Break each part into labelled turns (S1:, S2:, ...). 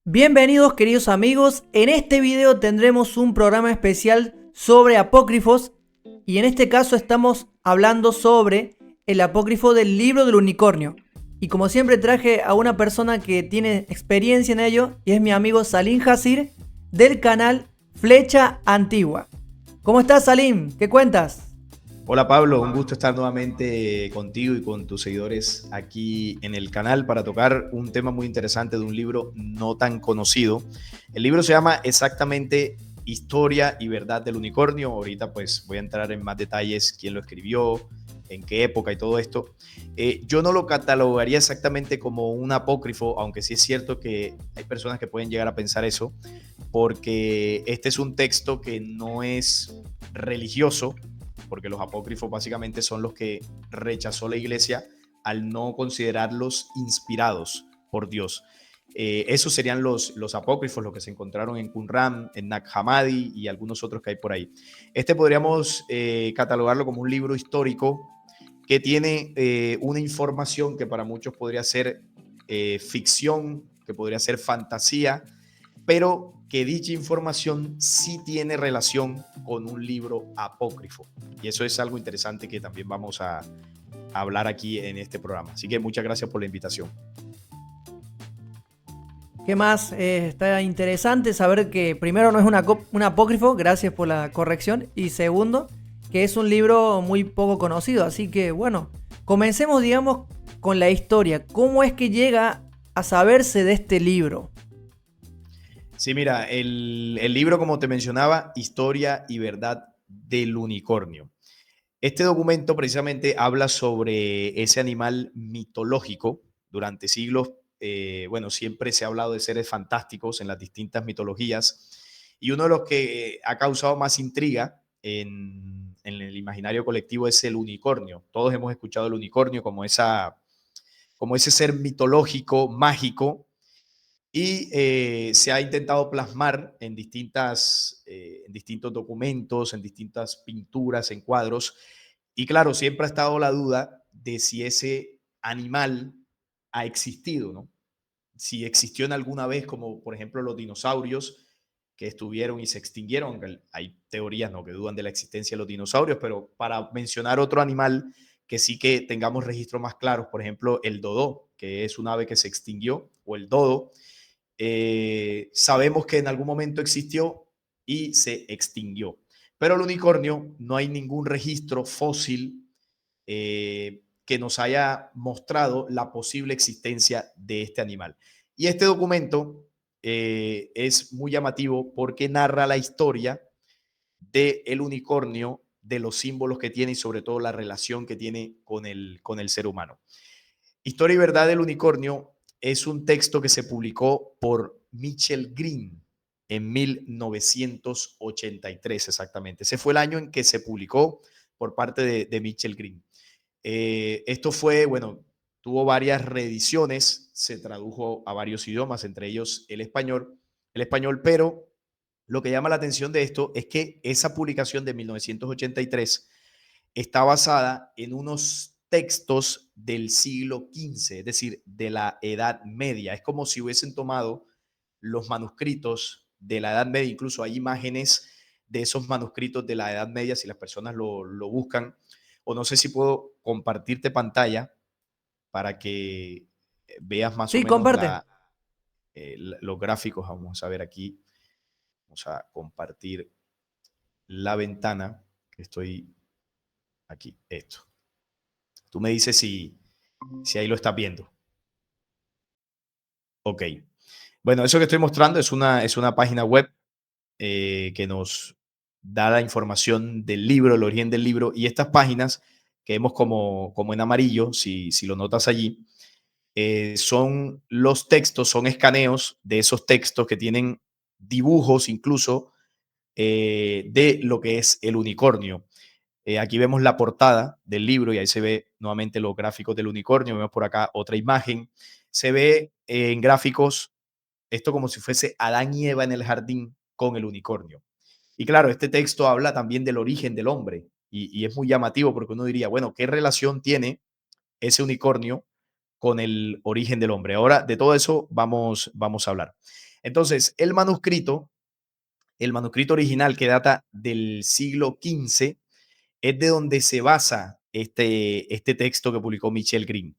S1: Bienvenidos queridos amigos, en este video tendremos un programa especial sobre apócrifos y en este caso estamos hablando sobre el apócrifo del libro del unicornio. Y como siempre traje a una persona que tiene experiencia en ello y es mi amigo Salim Hasir del canal Flecha Antigua. ¿Cómo estás, Salim? ¿Qué cuentas?
S2: Hola Pablo, un gusto estar nuevamente contigo y con tus seguidores aquí en el canal para tocar un tema muy interesante de un libro no tan conocido. El libro se llama exactamente Historia y Verdad del Unicornio. Ahorita pues voy a entrar en más detalles, quién lo escribió, en qué época y todo esto. Yo no lo catalogaría exactamente como un apócrifo, aunque sí es cierto que hay personas que pueden llegar a pensar eso, porque este es un texto que no es religioso, porque los apócrifos básicamente son los que rechazó la iglesia al no considerarlos inspirados por Dios. Esos serían los apócrifos, los que se encontraron en Qumran, en Nag Hammadi y algunos otros que hay por ahí. Este podríamos catalogarlo como un libro histórico que tiene una información que para muchos podría ser ficción, que podría ser fantasía, pero que dicha información sí tiene relación con un libro apócrifo. Y eso es algo interesante que también vamos a hablar aquí en este programa. Así que muchas gracias por la invitación.
S1: ¿Qué más? Está interesante saber que primero no es un apócrifo, gracias por la corrección, y segundo, que es un libro muy poco conocido. Así que bueno, comencemos digamos con la historia. ¿Cómo es que llega a saberse de este libro?
S2: Sí, mira, el libro, como te mencionaba, Historia y Verdad del Unicornio. Este documento precisamente habla sobre ese animal mitológico. Durante siglos, bueno, siempre se ha hablado de seres fantásticos en las distintas mitologías, y uno de los que ha causado más intriga en el imaginario colectivo es el unicornio. Todos hemos escuchado el unicornio como ese ser mitológico, mágico, y se ha intentado plasmar en distintos documentos, en distintas pinturas, en cuadros. Y claro, siempre ha estado la duda de si ese animal ha existido, ¿no? Si existió en alguna vez, como por ejemplo los dinosaurios que estuvieron y se extinguieron, aunque hay teorías, ¿no?, que dudan de la existencia de los dinosaurios, pero para mencionar otro animal que sí que tengamos registros más claros, por ejemplo, el dodó, que es un ave que se extinguió, o el dodo, sabemos que en algún momento existió y se extinguió. Pero el unicornio no hay ningún registro fósil que nos haya mostrado la posible existencia de este animal. Y este documento es muy llamativo porque narra la historia del unicornio, de los símbolos que tiene y sobre todo la relación que tiene con el ser humano. Historia y Verdad del Unicornio es un texto que se publicó por Mitchell Green en 1983 exactamente. Ese fue el año en que se publicó por parte de Mitchell Green. Esto fue, bueno, tuvo varias reediciones, se tradujo a varios idiomas, entre ellos el español, pero lo que llama la atención de esto es que esa publicación de 1983 está basada en unos textos del siglo XV, es decir, de la Edad Media. Es como si hubiesen tomado los manuscritos de la Edad Media, incluso hay imágenes de esos manuscritos de la Edad Media, si las personas lo buscan, o no sé si puedo compartirte pantalla para que veas más o
S1: Sí,
S2: menos
S1: comparte.
S2: los gráficos. Vamos a ver aquí, vamos a compartir la ventana que estoy aquí, esto. Tú me dices si ahí lo estás viendo. Ok. Bueno, eso que estoy mostrando es una página web que nos da la información del libro, el origen del libro, y estas páginas que vemos como en amarillo, si lo notas allí, son los textos, son escaneos de esos textos que tienen dibujos incluso de lo que es el unicornio. Aquí vemos la portada del libro y ahí se ve nuevamente los gráficos del unicornio. Vemos por acá otra imagen. Se ve en gráficos esto como si fuese Adán y Eva en el jardín con el unicornio. Y claro, este texto habla también del origen del hombre y es muy llamativo porque uno diría, bueno, ¿qué relación tiene ese unicornio con el origen del hombre? Ahora, de todo eso vamos a hablar. Entonces, el manuscrito original que data del siglo XV, es de donde se basa este texto que publicó Michel Green.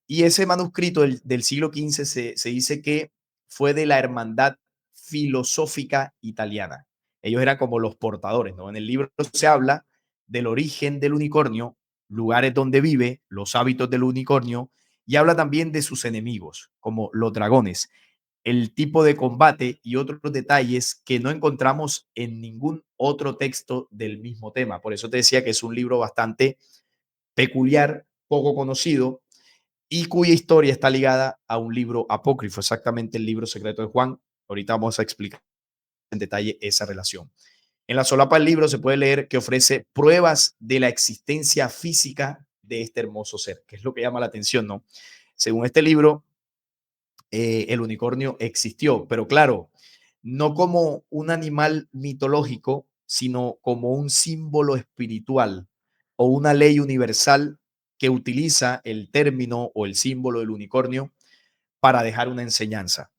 S2: Y ese manuscrito del siglo XV se dice que fue de la Hermandad Filosófica Italiana. Ellos eran como los portadores, ¿no? En el libro se habla del origen del unicornio, lugares donde vive, los hábitos del unicornio, y habla también de sus enemigos, como los dragones, el tipo de combate y otros detalles que no encontramos en ningún otro texto del mismo tema. Por eso te decía que es un libro bastante peculiar, poco conocido, y cuya historia está ligada a un libro apócrifo, exactamente el libro secreto de Juan. Ahorita vamos a explicar en detalle esa relación. En la solapa del libro se puede leer que ofrece pruebas de la existencia física de este hermoso ser, que es lo que llama la atención, ¿no? Según este libro, el unicornio existió, pero claro, no como un animal mitológico, sino como un símbolo espiritual o una ley universal que utiliza el término o el símbolo del unicornio para dejar una enseñanza.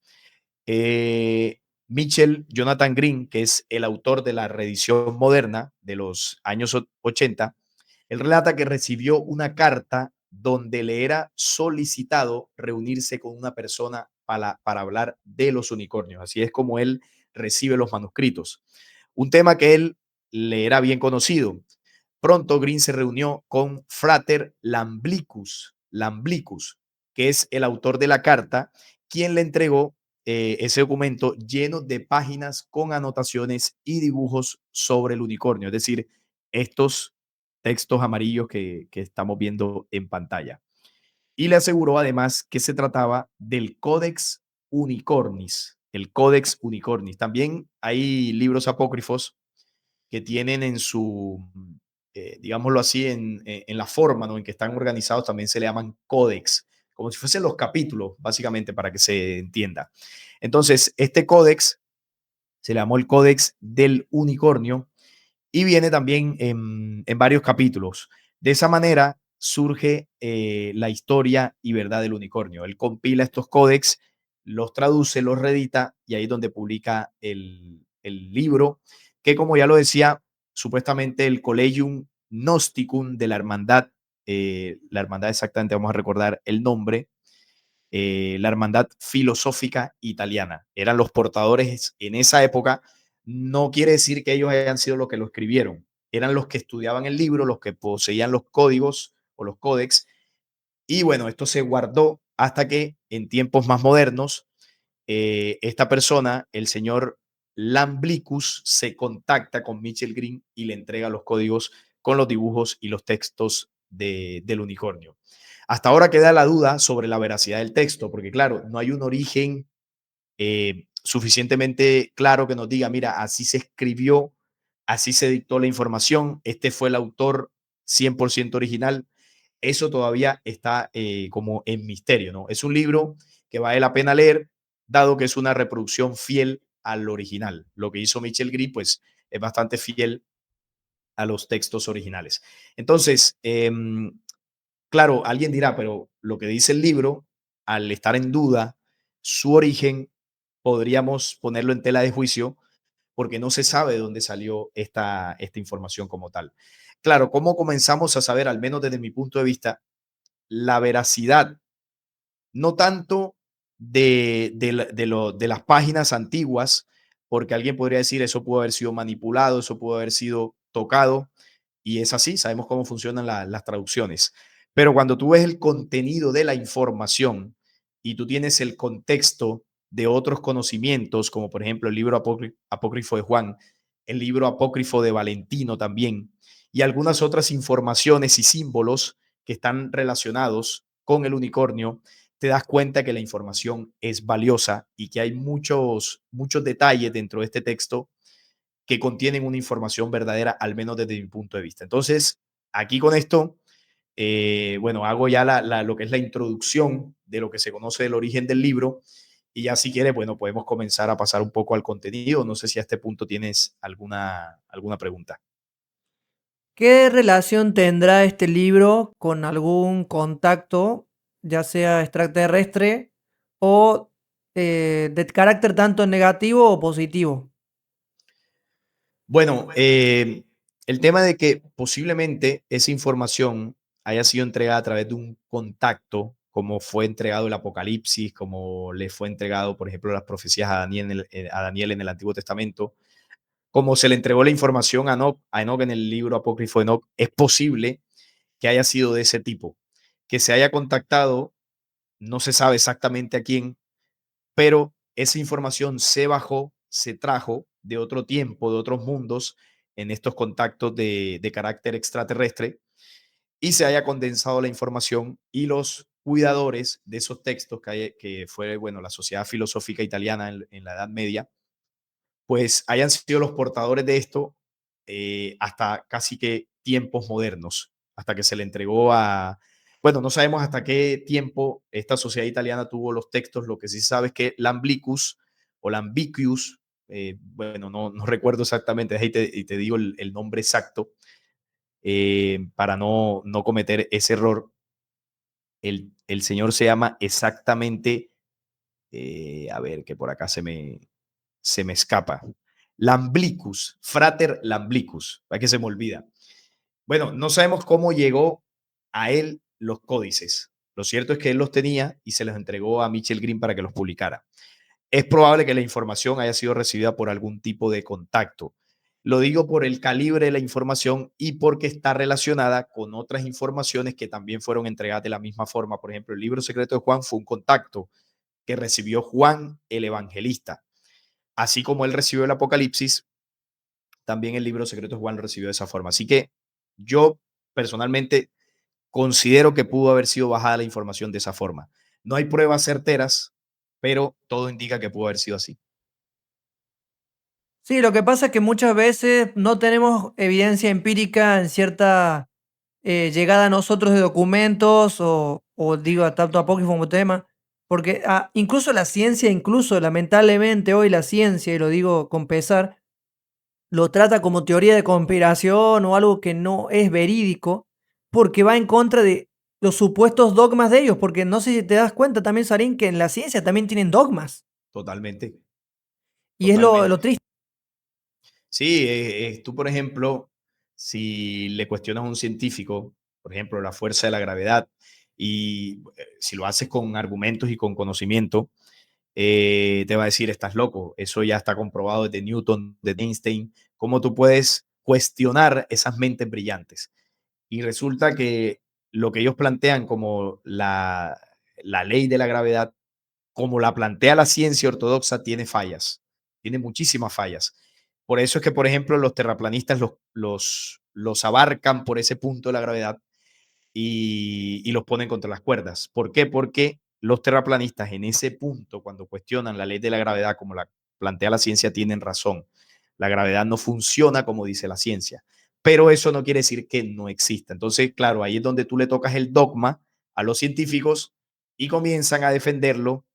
S2: Mitchell Jonathan Green, que es el autor de la reedición moderna de los años 80, él relata que recibió una carta donde le era solicitado reunirse con una persona para hablar de los unicornios. Así es como él recibe los manuscritos. Un tema que él le era bien conocido. Pronto Green se reunió con Frater Lamblicus, que es el autor de la carta, quien le entregó ese documento lleno de páginas con anotaciones y dibujos sobre el unicornio, es decir, estos textos amarillos que estamos viendo en pantalla. Y le aseguró además que se trataba del Codex Unicornis, el Codex Unicornis. También hay libros apócrifos que tienen en su, digámoslo así, en la forma, ¿no?, en que están organizados, también se le llaman códex, como si fuesen los capítulos, básicamente, para que se entienda. Entonces, este códex se le llamó el Códex del Unicornio y viene también en varios capítulos. De esa manera surge la historia y verdad del unicornio. Él compila estos códex, los traduce, los reedita y ahí es donde publica el libro, que como ya lo decía, supuestamente el Collegium Gnosticum de la hermandad exactamente, vamos a recordar el nombre, la Hermandad Filosófica Italiana. Eran los portadores en esa época. No quiere decir que ellos hayan sido los que lo escribieron. Eran los que estudiaban el libro, los que poseían los códigos o los códex. Y bueno, esto se guardó hasta que en tiempos más modernos, esta persona, el señor Lamblicus, se contacta con Mitchell Green y le entrega los códigos con los dibujos y los textos del unicornio. Hasta ahora queda la duda sobre la veracidad del texto, porque claro, no hay un origen suficientemente claro que nos diga, mira, así se escribió, así se dictó la información, este fue el autor 100% original. Eso todavía está como en misterio, ¿no? Es un libro que vale la pena leer, dado que es una reproducción fiel al original. Lo que hizo Michel Gris, pues, es bastante fiel a los textos originales. Entonces, claro, alguien dirá, pero lo que dice el libro, al estar en duda su origen, podríamos ponerlo en tela de juicio porque no se sabe de dónde salió esta información como tal. Claro, ¿cómo comenzamos a saber, al menos desde mi punto de vista, la veracidad? No tanto de las páginas antiguas, porque alguien podría decir eso pudo haber sido manipulado, eso pudo haber sido tocado, y es así, sabemos cómo funcionan las traducciones. Pero cuando tú ves el contenido de la información y tú tienes el contexto de otros conocimientos, como por ejemplo el libro apócrifo de Juan, el libro apócrifo de Valentino también, y algunas otras informaciones y símbolos que están relacionados con el unicornio, te das cuenta que la información es valiosa y que hay muchos detalles dentro de este texto que contienen una información verdadera, al menos desde mi punto de vista. Entonces, aquí con esto, bueno, hago ya lo que es la introducción de lo que se conoce del origen del libro y ya si quieres, bueno, podemos comenzar a pasar un poco al contenido. No sé si a este punto tienes alguna pregunta.
S1: ¿Qué relación tendrá este libro con algún contacto, ya sea extraterrestre o de carácter tanto negativo o positivo.
S2: Bueno, el tema de que posiblemente esa información haya sido entregada a través de un contacto, como fue entregado el Apocalipsis, como le fue entregado, por ejemplo, las profecías a Daniel en el Antiguo Testamento, como se le entregó la información a Enoch en el libro apócrifo de Enoch, es posible que haya sido de ese tipo, que se haya contactado, no se sabe exactamente a quién, pero esa información se bajó, se trajo de otro tiempo, de otros mundos, en estos contactos de carácter extraterrestre, y se haya condensado la información y los cuidadores de esos textos que fue, bueno, la Sociedad Filosófica Italiana en la Edad Media, pues hayan sido los portadores de esto hasta casi que tiempos modernos, hasta que se le entregó a, bueno, no sabemos hasta qué tiempo esta sociedad italiana tuvo los textos, lo que sí se sabe es que Lamblicus o Lambicius, bueno, no recuerdo exactamente, y te digo el nombre exacto, para no cometer ese error, el señor se llama exactamente, a ver, que por acá se me escapa. Lamblicus, Frater Lamblicus, para que se me olvida. Bueno, no sabemos cómo llegó a él los códices. Lo cierto es que él los tenía y se los entregó a Mitchell Green para que los publicara. Es probable que la información haya sido recibida por algún tipo de contacto. Lo digo por el calibre de la información y porque está relacionada con otras informaciones que también fueron entregadas de la misma forma. Por ejemplo, el libro secreto de Juan fue un contacto que recibió Juan el Evangelista. Así como él recibió el Apocalipsis, también el libro secreto de Juan lo recibió de esa forma. Así que yo personalmente considero que pudo haber sido bajada la información de esa forma. No hay pruebas certeras, pero todo indica que pudo haber sido así.
S1: Sí, lo que pasa es que muchas veces no tenemos evidencia empírica en cierta llegada a nosotros de documentos o digo, tanto apócrifo como tema, porque incluso la ciencia, incluso lamentablemente hoy la ciencia, y lo digo con pesar, lo trata como teoría de conspiración o algo que no es verídico, porque va en contra de los supuestos dogmas de ellos, porque no sé si te das cuenta también, Sarín, que en la ciencia también tienen dogmas,
S2: Totalmente,
S1: y es lo
S2: totalmente.
S1: triste.
S2: Sí, tú, por ejemplo, si le cuestionas a un científico, por ejemplo, la fuerza de la gravedad, y si lo haces con argumentos y con conocimiento, te va a decir, estás loco, eso ya está comprobado desde Newton, desde Einstein, ¿cómo tú puedes cuestionar esas mentes brillantes? Y resulta que lo que ellos plantean como la ley de la gravedad, como la plantea la ciencia ortodoxa, tiene fallas, tiene muchísimas fallas. Por eso es que, por ejemplo, los terraplanistas los abarcan por ese punto de la gravedad y los ponen contra las cuerdas. ¿Por qué? Porque los terraplanistas en ese punto, cuando cuestionan la ley de la gravedad como la plantea la ciencia, tienen razón. La gravedad no funciona como dice la ciencia, pero eso no quiere decir que no exista. Entonces, claro, ahí es donde tú le tocas el dogma a los científicos y comienzan a defenderlo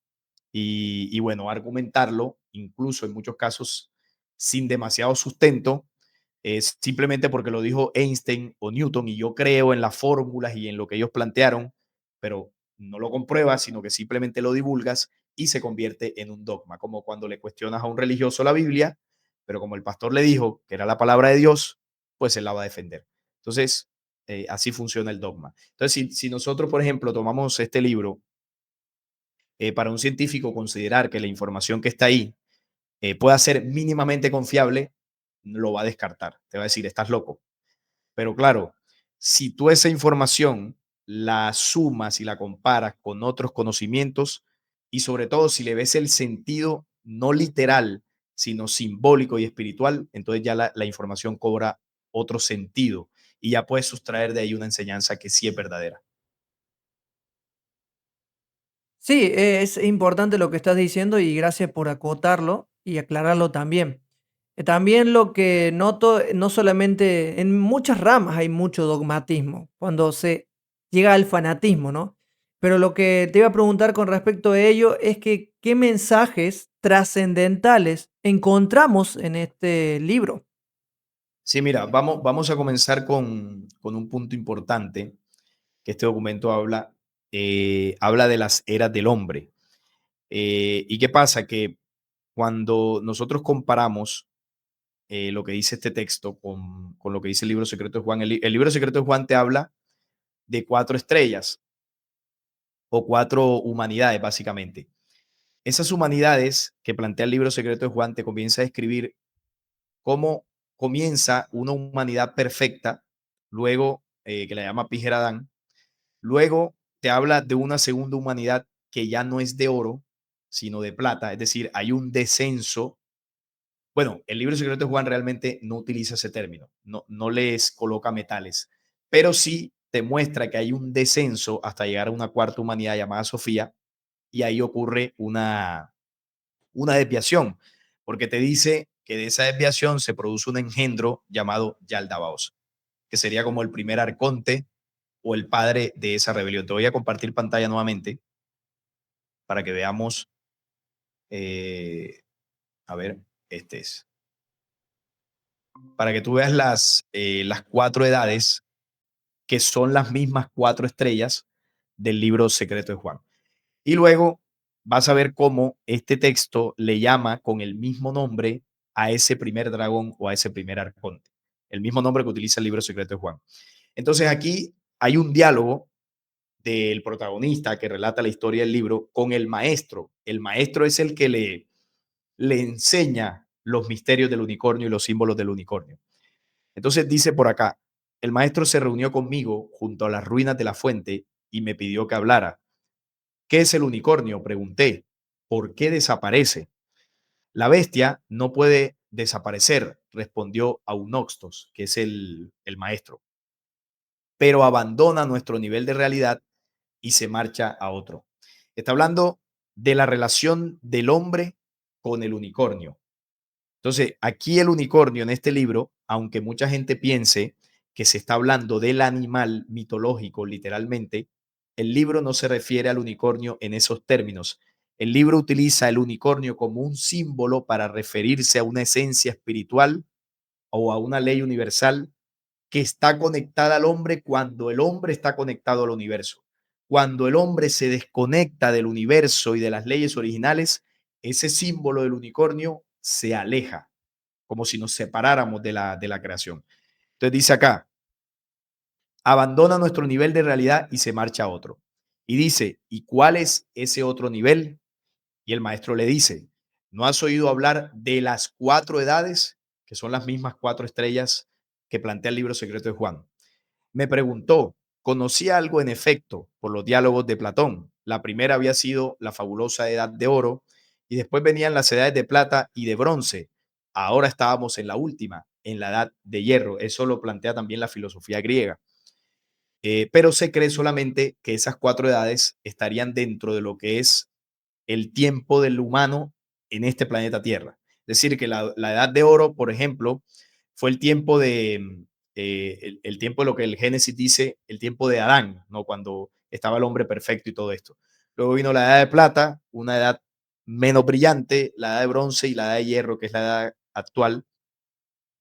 S2: y bueno, argumentarlo, incluso en muchos casos sin demasiado sustento, es simplemente porque lo dijo Einstein o Newton y yo creo en las fórmulas y en lo que ellos plantearon, pero no lo compruebas, sino que simplemente lo divulgas y se convierte en un dogma, como cuando le cuestionas a un religioso la Biblia, pero como el pastor le dijo que era la palabra de Dios, pues él la va a defender. Entonces, así funciona el dogma. Entonces, si nosotros, por ejemplo, tomamos este libro, para un científico considerar que la información que está ahí pueda ser mínimamente confiable, lo va a descartar. Te va a decir, estás loco. Pero claro, si tú esa información la sumas y la comparas con otros conocimientos y sobre todo si le ves el sentido no literal, sino simbólico y espiritual, entonces ya la información cobra otro sentido y ya puedes sustraer de ahí una enseñanza que sí es verdadera.
S1: Sí, es importante lo que estás diciendo y gracias por acotarlo y aclararlo también. También lo que noto, no solamente en muchas ramas hay mucho dogmatismo, cuando se llega al fanatismo, ¿no? Pero lo que te iba a preguntar con respecto a ello es que qué mensajes trascendentales encontramos en este libro.
S2: Sí, mira, vamos a comenzar con un punto importante que este documento habla, habla de las eras del hombre. ¿Y qué pasa? Que cuando nosotros comparamos lo que dice este texto con lo que dice el libro secreto de Juan, el libro secreto de Juan te habla de cuatro estrellas o cuatro humanidades, básicamente. Esas humanidades que plantea el libro secreto de Juan te comienza a describir cómo comienza una humanidad perfecta, luego que la llama Adán, luego te habla de una segunda humanidad que ya no es de oro, sino de plata, es decir, hay un descenso. Bueno, el libro secreto de Juan realmente no utiliza ese término, no les coloca metales, pero sí te muestra que hay un descenso hasta llegar a una cuarta humanidad llamada Sofía, y ahí ocurre una desviación, porque te dice que de esa desviación se produce un engendro llamado Yaldabaoth, que sería como el primer arconte o el padre de esa rebelión. Te voy a compartir pantalla nuevamente para que veamos, eh, a ver, este es, para que tú veas las cuatro edades que son las mismas cuatro estrellas del libro secreto de Juan. Y luego vas a ver cómo este texto le llama con el mismo nombre a ese primer dragón o a ese primer arconte, el mismo nombre que utiliza el libro secreto de Juan. Entonces aquí hay un diálogo del protagonista que relata la historia del libro con el maestro. El maestro es el que le enseña los misterios del unicornio y los símbolos del unicornio. Entonces dice por acá, el maestro se reunió conmigo junto a las ruinas de la fuente y me pidió que hablara. ¿Qué es el unicornio? Pregunté. ¿Por qué desaparece? La bestia no puede desaparecer, respondió Aunoxtos, que es el maestro, pero abandona nuestro nivel de realidad y se marcha a otro. Está hablando de la relación del hombre con el unicornio. Entonces, aquí el unicornio en este libro, aunque mucha gente piense que se está hablando del animal mitológico, literalmente, el libro no se refiere al unicornio en esos términos. El libro utiliza el unicornio como un símbolo para referirse a una esencia espiritual o a una ley universal que está conectada al hombre cuando el hombre está conectado al universo. Cuando el hombre se desconecta del universo y de las leyes originales, ese símbolo del unicornio se aleja, como si nos separáramos de la creación. Entonces dice acá, abandona nuestro nivel de realidad y se marcha a otro. Y dice, ¿y cuál es ese otro nivel? Y el maestro le dice, ¿no has oído hablar de las cuatro edades, que son las mismas cuatro estrellas que plantea el libro secreto de Juan? Me preguntó, ¿conocía algo en efecto por los diálogos de Platón? La primera había sido la fabulosa edad de oro y después venían las edades de plata y de bronce. Ahora estábamos en la última, en la edad de hierro. Eso lo plantea también la filosofía griega. Pero se cree solamente que esas cuatro edades estarían dentro de lo que es el tiempo del humano en este planeta Tierra. Es decir, que la edad de oro, por ejemplo, fue el tiempo el tiempo de lo que el Génesis dice, el tiempo de Adán, ¿no? Cuando estaba el hombre perfecto y todo esto. Luego vino la edad de plata, una edad menos brillante, la edad de bronce y la edad de hierro, que es la edad actual,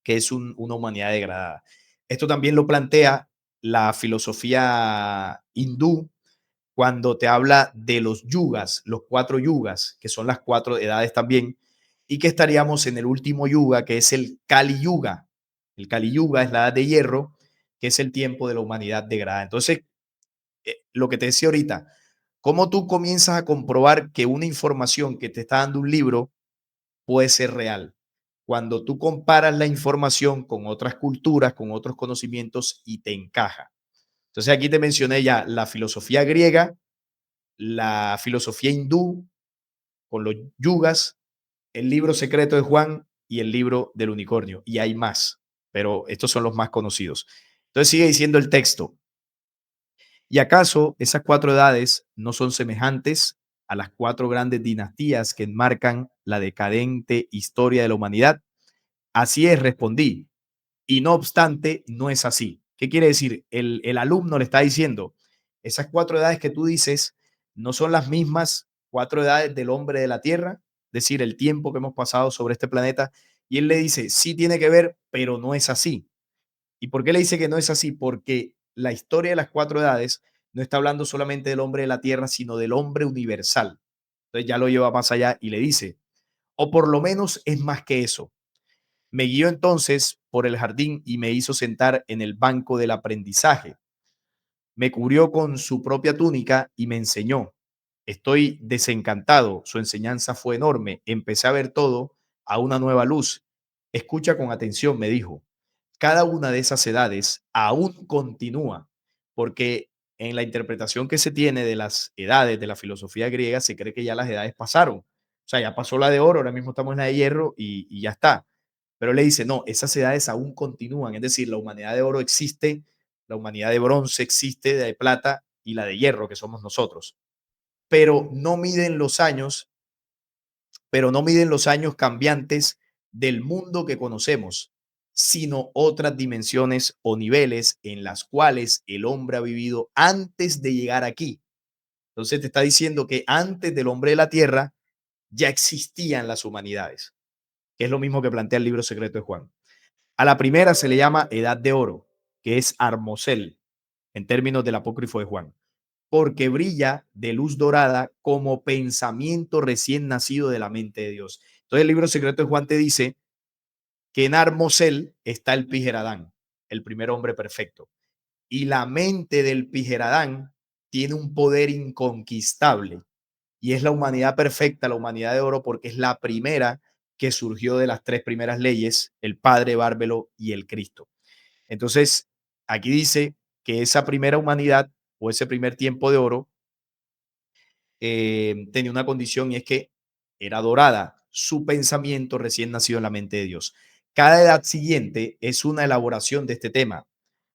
S2: que es una humanidad degradada. Esto también lo plantea la filosofía hindú cuando te habla de los yugas, los cuatro yugas, que son las cuatro edades también, y que estaríamos en el último yuga, que es el Kali Yuga. El Kali Yuga es la edad de hierro, que es el tiempo de la humanidad degradada. Entonces, lo que te decía ahorita, ¿cómo tú comienzas a comprobar que una información que te está dando un libro puede ser real? Cuando tú comparas la información con otras culturas, con otros conocimientos y te encaja. Entonces aquí te mencioné ya la filosofía griega, la filosofía hindú con los yugas, el libro secreto de Juan y el libro del unicornio. Y hay más, pero estos son los más conocidos. Entonces sigue diciendo el texto. ¿Y acaso esas cuatro edades no son semejantes a las cuatro grandes dinastías que enmarcan la decadente historia de la humanidad? Así es, respondí. Y no obstante, no es así. ¿Qué quiere decir? El alumno le está diciendo, esas cuatro edades que tú dices no son las mismas cuatro edades del hombre de la Tierra, es decir, el tiempo que hemos pasado sobre este planeta. Y él le dice, sí tiene que ver, pero no es así. ¿Y por qué le dice que no es así? Porque la historia de las cuatro edades no está hablando solamente del hombre de la Tierra, sino del hombre universal. Entonces ya lo lleva más allá y le dice, o por lo menos es más que eso. Me guió entonces por el jardín y me hizo sentar en el banco del aprendizaje. Me cubrió con su propia túnica y me enseñó. Estoy desencantado, su enseñanza fue enorme. Empecé a ver todo a una nueva luz. Escucha con atención, me dijo. Cada una de esas edades aún continúa, porque en la interpretación que se tiene de las edades de la filosofía griega se cree que ya las edades pasaron. O sea, ya pasó la de oro, ahora mismo estamos en la de hierro y ya está. Pero le dice, no, esas edades aún continúan, es decir, la humanidad de oro existe, la humanidad de bronce existe, de plata y la de hierro, que somos nosotros. Pero no miden los años, pero no miden los años cambiantes del mundo que conocemos, sino otras dimensiones o niveles en las cuales el hombre ha vivido antes de llegar aquí. Entonces te está diciendo que antes del hombre de la tierra ya existían las humanidades, que es lo mismo que plantea el libro secreto de Juan. A la primera se le llama edad de oro, que es Armosel, en términos del apócrifo de Juan, porque brilla de luz dorada como pensamiento recién nacido de la mente de Dios. Entonces el libro secreto de Juan te dice que en Armosel está el Pijeradán, el primer hombre perfecto. Y la mente del Pijeradán tiene un poder inconquistable y es la humanidad perfecta, la humanidad de oro, porque es la primera que surgió de las tres primeras leyes, el Padre, Bárbelo y el Cristo. Entonces, aquí dice que esa primera humanidad o ese primer tiempo de oro tenía una condición y es que era dorada, su pensamiento recién nacido en la mente de Dios. Cada edad siguiente es una elaboración de este tema.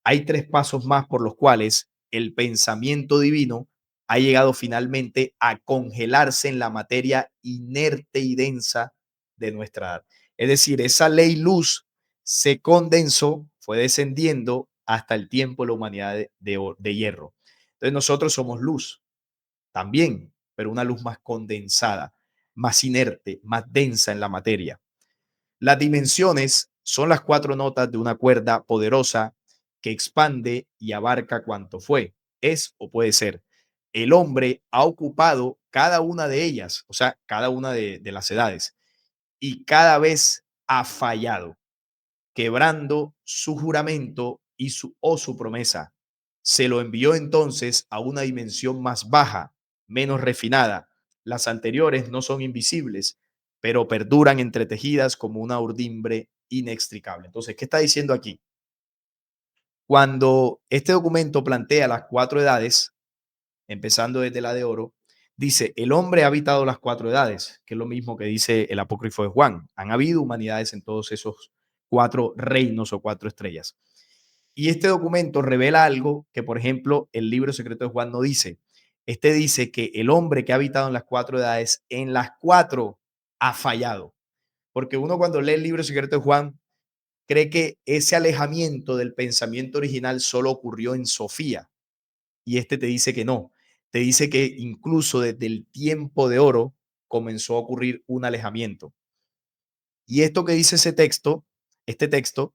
S2: Hay tres pasos más por los cuales el pensamiento divino ha llegado finalmente a congelarse en la materia inerte y densa de nuestra edad. Es decir, esa ley luz se condensó, fue descendiendo hasta el tiempo de la humanidad de hierro. Entonces nosotros somos luz también, pero una luz más condensada, más inerte, más densa en la materia. Las dimensiones son las cuatro notas de una cuerda poderosa que expande y abarca cuanto fue, es o puede ser. El hombre ha ocupado cada una de ellas, o sea, cada una de las edades, y cada vez ha fallado quebrando su juramento y su promesa. Se lo envió entonces a una dimensión más baja, menos refinada. Las anteriores no son invisibles, pero perduran entretejidas como una urdimbre inextricable. Entonces, ¿qué está diciendo aquí? Cuando este documento plantea las cuatro edades, empezando desde la de oro, dice, el hombre ha habitado las cuatro edades, que es lo mismo que dice el apócrifo de Juan. Han habido humanidades en todos esos cuatro reinos o cuatro estrellas. Y este documento revela algo que, por ejemplo, el libro secreto de Juan no dice. Este dice que el hombre que ha habitado en las cuatro edades, en las cuatro ha fallado. Porque uno cuando lee el libro secreto de Juan cree que ese alejamiento del pensamiento original solo ocurrió en Sofía, y este te dice que no. Te dice que incluso desde el tiempo de oro comenzó a ocurrir un alejamiento. Y esto que dice ese texto, este texto,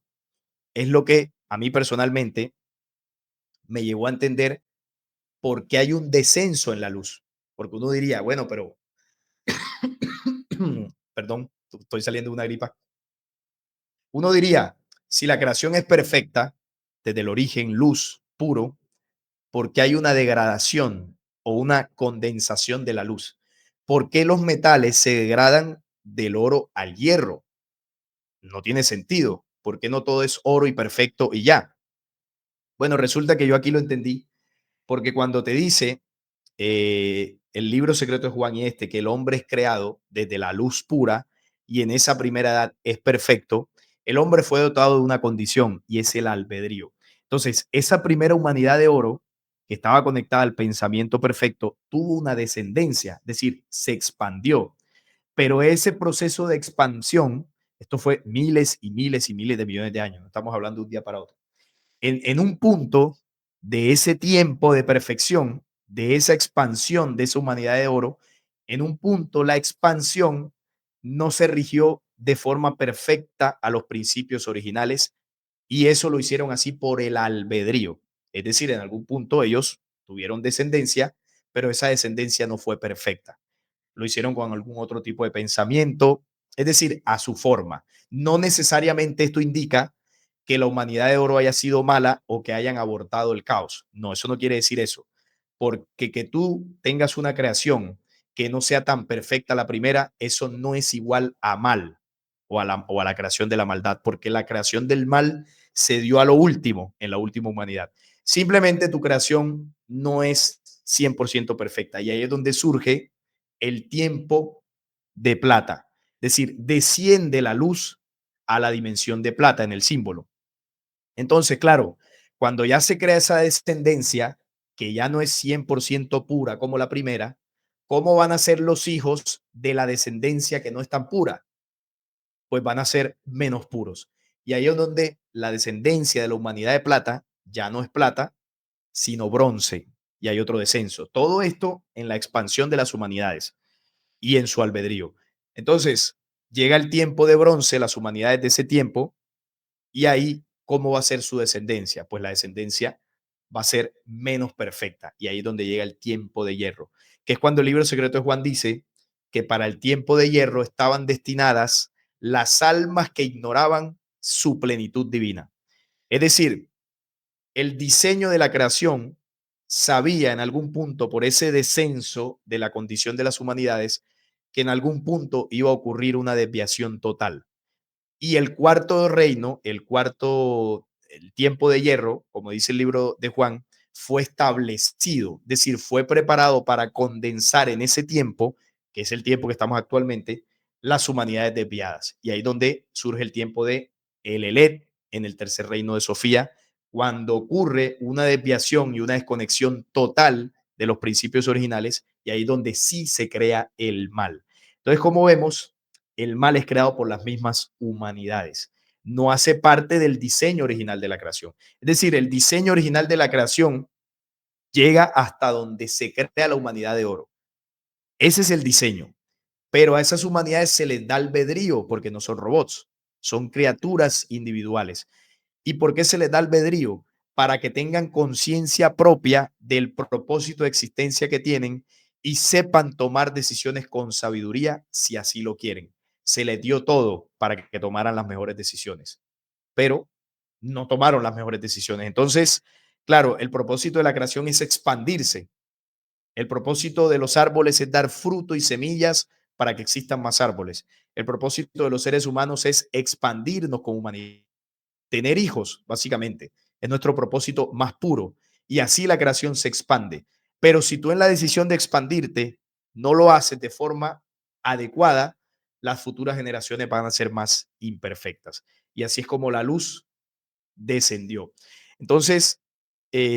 S2: es lo que a mí personalmente me llevó a entender por qué hay un descenso en la luz. Porque uno diría, bueno, pero, perdón, estoy saliendo de una gripa. Uno diría, si la creación es perfecta, desde el origen, luz, puro, porque hay una degradación o una condensación de la luz. ¿Por qué los metales se degradan del oro al hierro? No tiene sentido. ¿Por qué no todo es oro y perfecto y ya? Bueno, resulta que yo aquí lo entendí porque cuando te dice el libro secreto de Juan y este, que el hombre es creado desde la luz pura y en esa primera edad es perfecto, el hombre fue dotado de una condición y es el albedrío. Entonces, esa primera humanidad de oro que estaba conectada al pensamiento perfecto tuvo una descendencia, es decir, se expandió. Pero ese proceso de expansión, esto fue miles y miles y miles de millones de años, no estamos hablando de un día para otro en un punto de ese tiempo de perfección, de esa expansión de esa humanidad de oro, en un punto la expansión no se rigió de forma perfecta a los principios originales y eso lo hicieron así por el albedrío. Es decir, en algún punto ellos tuvieron descendencia, pero esa descendencia no fue perfecta. lo hicieron con algún otro tipo de pensamiento, es decir, a su forma. No necesariamente esto indica que la humanidad de oro haya sido mala o que hayan abortado el caos. No, eso no quiere decir eso. Porque que tú tengas una creación que no sea tan perfecta la primera, eso no es igual a mal o a la creación de la maldad, porque la creación del mal se dio a lo último, en la última humanidad. Simplemente tu creación no es 100% perfecta y ahí es donde surge el tiempo de plata. Es decir, desciende la luz a la dimensión de plata en el símbolo. Entonces, claro, cuando ya se crea esa descendencia, que ya no es 100% pura como la primera, ¿cómo van a ser los hijos de la descendencia que no es tan pura? Pues van a ser menos puros. Y ahí es donde la descendencia de la humanidad de plata ya no es plata, sino bronce. Y hay otro descenso. Todo esto en la expansión de las humanidades y en su albedrío. Entonces, llega el tiempo de bronce, las humanidades de ese tiempo, y ahí, ¿cómo va a ser su descendencia? Pues la descendencia va a ser menos perfecta. Y ahí es donde llega el tiempo de hierro, que es cuando el libro secreto de Juan dice que para el tiempo de hierro estaban destinadas las almas que ignoraban su plenitud divina. Es decir, el diseño de la creación sabía en algún punto, por ese descenso de la condición de las humanidades, que en algún punto iba a ocurrir una desviación total. Y el cuarto reino, el tiempo de hierro, como dice el libro de Juan, fue establecido, es decir, fue preparado para condensar en ese tiempo, que es el tiempo que estamos actualmente, las humanidades desviadas. Y ahí donde surge el tiempo de el Elet en el tercer reino de Sofía, cuando ocurre una desviación y una desconexión total de los principios originales, y ahí donde sí se crea el mal. Entonces, como vemos, el mal es creado por las mismas humanidades. No hace parte del diseño original de la creación. Es decir, el diseño original de la creación llega hasta donde se crea la humanidad de oro. Ese es el diseño. Pero a esas humanidades se les da albedrío porque no son robots, son criaturas individuales. ¿Y por qué se les da albedrío? Para que tengan conciencia propia del propósito de existencia que tienen y sepan tomar decisiones con sabiduría si así lo quieren. Se les dio todo para que tomaran las mejores decisiones, pero no tomaron las mejores decisiones. Entonces, claro, el propósito de la creación es expandirse. El propósito de los árboles es dar fruto y semillas para que existan más árboles. El propósito de los seres humanos es expandirnos como humanidad, tener hijos, básicamente. Es nuestro propósito más puro. Y así la creación se expande. Pero si tú en la decisión de expandirte no lo haces de forma adecuada, las futuras generaciones van a ser más imperfectas. Y así es como la luz descendió. Entonces,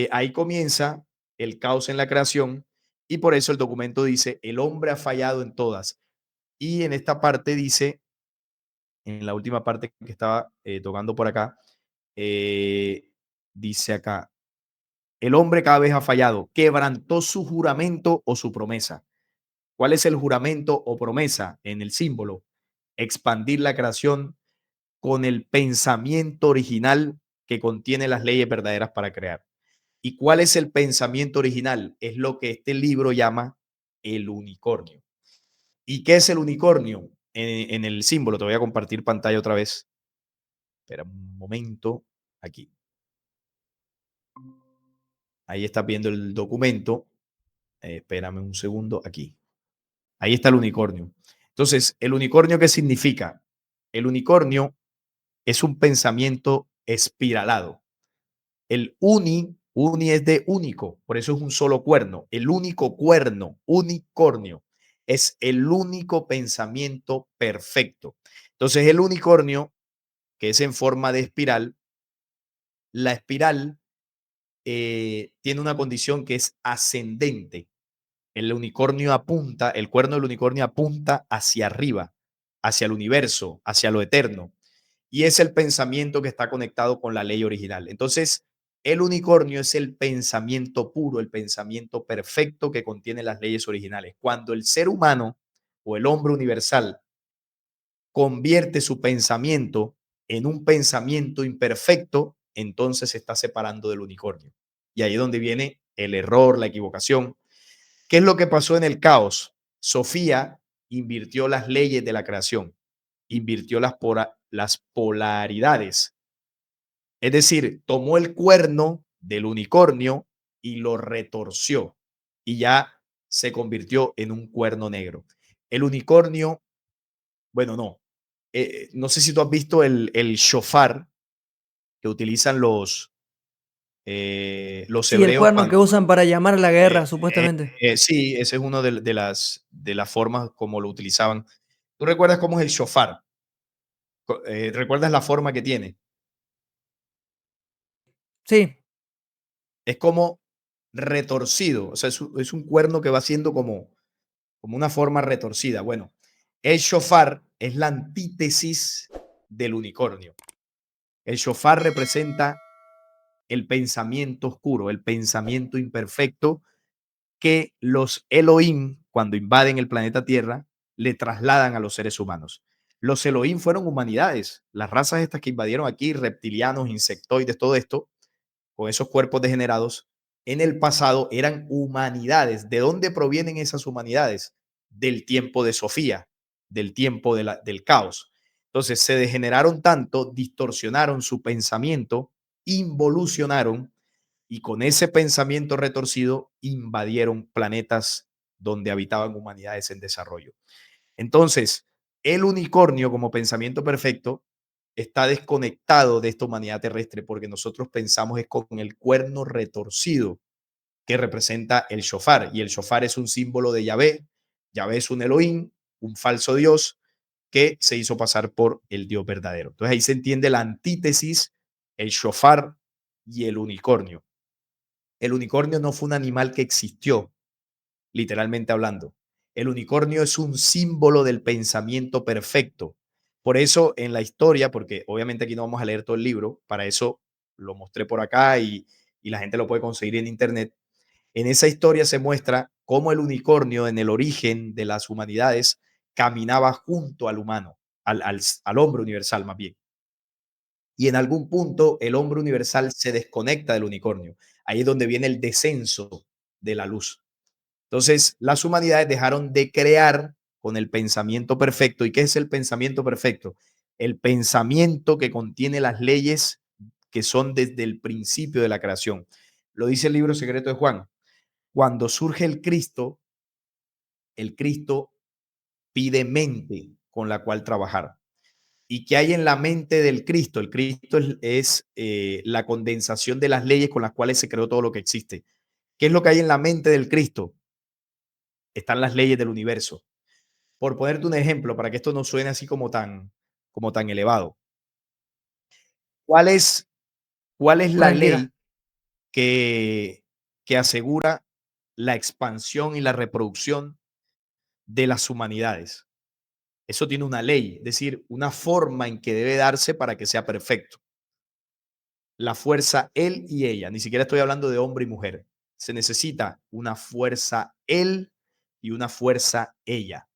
S2: ahí comienza el caos en la creación y por eso el documento dice, el hombre ha fallado en todas. Y en esta parte dice, en la última parte que estaba tocando por acá, eh, dice acá, el hombre cada vez ha fallado, quebrantó su juramento o su promesa. ¿Cuál es el juramento o promesa en el símbolo? Expandir la creación con el pensamiento original que contiene las leyes verdaderas para crear. ¿Y cuál es el pensamiento original? Es lo que este libro llama el unicornio. ¿Y qué es el unicornio? En el símbolo, te voy a compartir pantalla otra vez. Espera un momento, aquí. Ahí estás viendo el documento. Espérame un segundo, aquí. Ahí está el unicornio. Entonces, ¿el unicornio qué significa? El unicornio es un pensamiento espiralado. El uni es de único, por eso es un solo cuerno. El único cuerno, unicornio, es el único pensamiento perfecto. Entonces, el unicornio, que es en forma de espiral, la espiral tiene una condición que es ascendente. El unicornio apunta, el cuerno del unicornio apunta hacia arriba, hacia el universo, hacia lo eterno. Y es el pensamiento que está conectado con la ley original. Entonces, el unicornio es el pensamiento puro, el pensamiento perfecto que contiene las leyes originales. Cuando el ser humano o el hombre universal convierte su pensamiento en un pensamiento imperfecto, entonces se está separando del unicornio. Y ahí es donde viene el error, la equivocación. ¿Qué es lo que pasó en el caos? Sofía invirtió las leyes de la creación, invirtió las polaridades. Es decir, tomó el cuerno del unicornio y lo retorció y ya se convirtió en un cuerno negro. El unicornio, bueno, no. No sé si tú has visto el shofar que utilizan los
S1: Sí, el
S2: hebreos
S1: cuerno que
S2: cuando...
S1: usan para llamar a la
S2: eh,
S1: guerra, supuestamente.
S2: sí, ese es uno de las formas como lo utilizaban. ¿Tú recuerdas cómo es el shofar? ¿Recuerdas la forma que tiene?
S1: Sí,
S2: Es como retorcido, o sea, es un cuerno que va siendo como una forma retorcida. Bueno, el shofar es la antítesis del unicornio. El shofar representa el pensamiento oscuro, el pensamiento imperfecto que los Elohim, cuando invaden el planeta Tierra, le trasladan a los seres humanos. Los Elohim fueron humanidades, las razas estas que invadieron aquí, reptilianos, insectoides, todo esto, con esos cuerpos degenerados, en el pasado eran humanidades. ¿De dónde provienen esas humanidades? Del tiempo de Sofía, del tiempo del caos. Entonces se degeneraron tanto, distorsionaron su pensamiento, involucionaron y con ese pensamiento retorcido invadieron planetas donde habitaban humanidades en desarrollo. Entonces, el unicornio como pensamiento perfecto está desconectado de esta humanidad terrestre porque nosotros pensamos es con el cuerno retorcido que representa el shofar y el shofar es un símbolo de Yahvé. Yahvé es un Elohim, un falso Dios que se hizo pasar por el Dios verdadero. Entonces ahí se entiende la antítesis, el shofar y el unicornio. El unicornio no fue un animal que existió, literalmente hablando. El unicornio es un símbolo del pensamiento perfecto. Por eso en la historia, porque obviamente aquí no vamos a leer todo el libro, para eso lo mostré por acá y la gente lo puede conseguir en internet. En esa historia se muestra cómo el unicornio en el origen de las humanidades caminaba junto al humano, al hombre universal más bien. Y en algún punto el hombre universal se desconecta del unicornio. Ahí es donde viene el descenso de la luz. Entonces, las humanidades dejaron de crear con el pensamiento perfecto. ¿Y qué es el pensamiento perfecto? El pensamiento que contiene las leyes que son desde el principio de la creación. Lo dice el libro secreto de Juan. Cuando surge el Cristo pide mente con la cual trabajar. ¿Y qué hay en la mente del Cristo? El Cristo es la condensación de las leyes con las cuales se creó todo lo que existe. ¿Qué es lo que hay en la mente del Cristo? Están las leyes del universo. Por ponerte un ejemplo, para que esto no suene así como tan elevado. ¿Cuál es, cuál es la
S1: tranquila.
S2: ley que asegura la expansión y la reproducción de las humanidades? Eso tiene una ley, es decir, una forma en que debe darse para que sea perfecto. La fuerza él y ella, ni siquiera estoy hablando de hombre y mujer. Se necesita una fuerza él y una fuerza ella.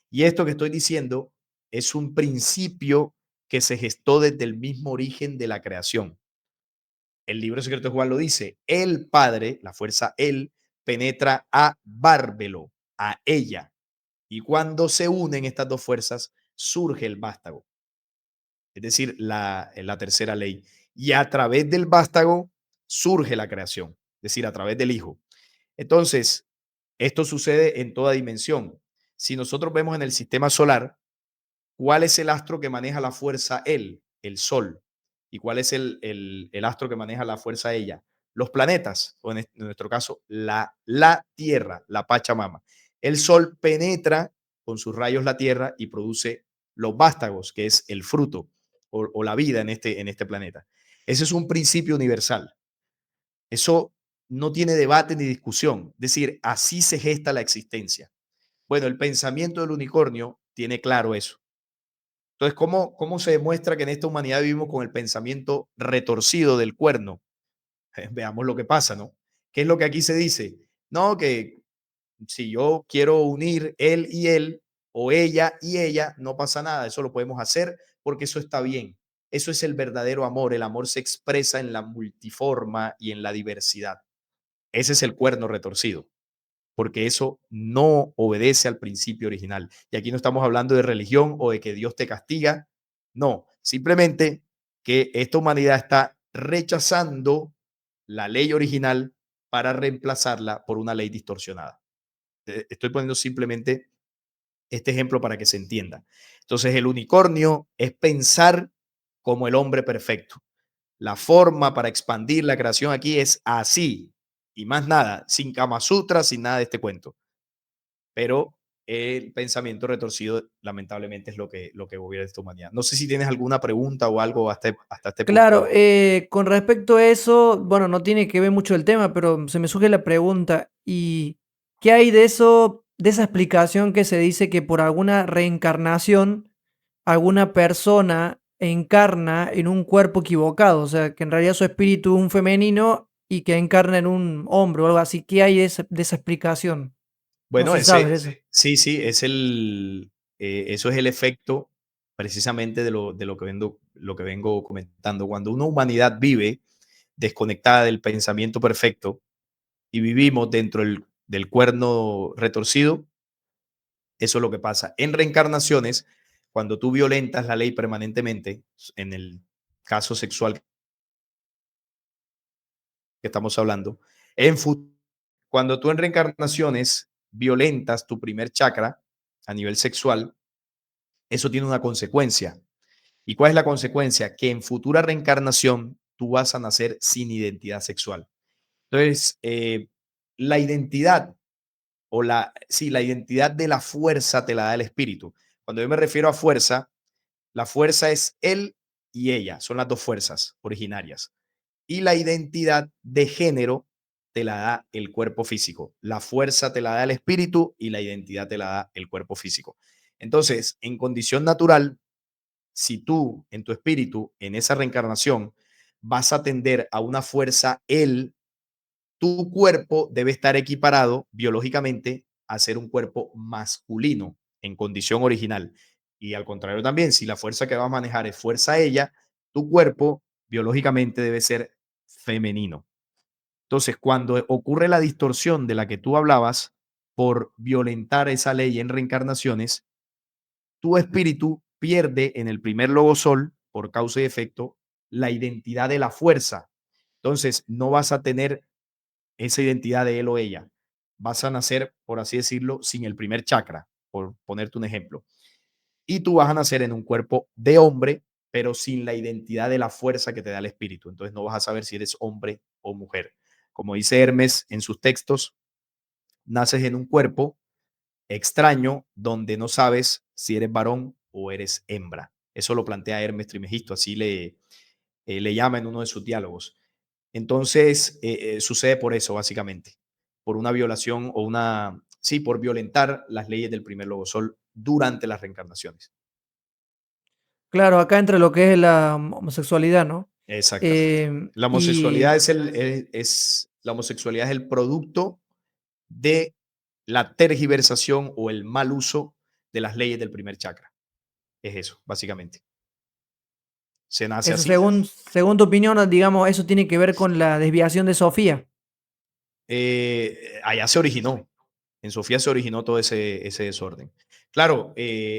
S2: Y esto que estoy diciendo es un principio que se gestó desde el mismo origen de la creación. El libro secreto de Juan lo dice, el Padre, la fuerza él, penetra a Bárbelo, a ella. Y cuando se unen estas dos fuerzas, surge el vástago, es decir, la tercera ley. Y a través del vástago surge la creación, es decir, a través del Hijo. Entonces, esto sucede en toda dimensión. Si nosotros vemos en el sistema solar, ¿cuál es el astro que maneja la fuerza él? El Sol. ¿Y cuál es el astro que maneja la fuerza ella? Los planetas, o en nuestro caso, la Tierra, la Pachamama. El Sol penetra con sus rayos la Tierra y produce los vástagos, que es el fruto o la vida en este planeta. Ese es un principio universal. Eso no tiene debate ni discusión. Es decir, así se gesta la existencia. Bueno, el pensamiento del unicornio tiene claro eso. Entonces, ¿cómo se demuestra que en esta humanidad vivimos con el pensamiento retorcido del cuerno? Veamos lo que pasa, ¿no? ¿Qué es lo que aquí se dice? No, que si yo quiero unir él y él o ella y ella, no pasa nada, eso lo podemos hacer porque eso está bien. Eso es el verdadero amor. El amor se expresa en la multiforma y en la diversidad. Ese es el cuerno retorcido. porque eso no obedece al principio original. Y aquí no estamos hablando de religión o de que Dios te castiga, no, simplemente que esta humanidad está rechazando la ley original para reemplazarla por una ley distorsionada. Estoy poniendo simplemente este ejemplo para que se entienda. Entonces, el unicornio es pensar como el hombre perfecto. La forma para expandir la creación aquí es así y más nada, sin Kama Sutra, sin nada de este cuento. Pero el pensamiento retorcido, lamentablemente, es lo que gobierna esta humanidad. No sé si tienes alguna pregunta o algo hasta este
S1: Claro,
S2: punto.
S1: con respecto a eso, bueno, no tiene que ver mucho el tema, pero se me surge la pregunta, ¿y qué hay de eso, de esa explicación que se dice que por alguna reencarnación, alguna persona encarna en un cuerpo equivocado? O sea, que en realidad su espíritu es un femenino y que encarna en un hombre o algo así. ¿Qué hay de esa explicación? No
S2: Bueno,
S1: se sabe de eso.
S2: sí, sí, eso es el efecto precisamente lo que vengo comentando. Cuando una humanidad vive desconectada del pensamiento perfecto y vivimos dentro del cuerno retorcido, eso es lo que pasa. En reencarnaciones, cuando tú violentas la ley permanentemente, en el caso sexual que estamos hablando, cuando tú en reencarnaciones violentas tu primer chakra a nivel sexual, eso tiene una consecuencia. ¿Y cuál es la consecuencia? Que en futura reencarnación tú vas a nacer sin identidad sexual. Entonces, la identidad sí, la identidad de la fuerza te la da el espíritu. Cuando yo me refiero a fuerza, la fuerza es él y ella, son las dos fuerzas originarias. Y la identidad de género te la da el cuerpo físico. La fuerza te la da el espíritu y la identidad te la da el cuerpo físico. Entonces, en condición natural, si tú en tu espíritu, en esa reencarnación, vas a tender a una fuerza él, tu cuerpo debe estar equiparado biológicamente a ser un cuerpo masculino en condición original. Y al contrario también, si la fuerza que vas a manejar es fuerza ella, tu cuerpo biológicamente debe ser femenino. Entonces, cuando ocurre la distorsión de la que tú hablabas por violentar esa ley en reencarnaciones, tu espíritu pierde en el primer logosol, por causa y efecto, la identidad de la fuerza. Entonces, no vas a tener esa identidad de él o ella. Vas a nacer, por así decirlo, sin el primer chakra, por ponerte un ejemplo. Y tú vas a nacer en un cuerpo de hombre, pero sin la identidad de la fuerza que te da el espíritu. Entonces no vas a saber si eres hombre o mujer. Como dice Hermes en sus textos, naces en un cuerpo extraño donde no sabes si eres varón o eres hembra. Eso lo plantea Hermes Trimegisto, así le llama en uno de sus diálogos. Entonces, sucede por eso, básicamente, por una violación o sí, por violentar las leyes del primer logosol durante las reencarnaciones.
S1: Claro, acá entre lo que es la homosexualidad, ¿no?
S2: Exactamente. La
S1: Y
S2: homosexualidad la homosexualidad es el producto de la tergiversación o el mal uso de las leyes del primer chakra. Es eso, básicamente. Se nace
S1: eso
S2: así.
S1: según tu opinión, digamos, eso tiene que ver con la desviación de Sofía.
S2: Allá se originó. En Sofía se originó todo ese desorden. Claro,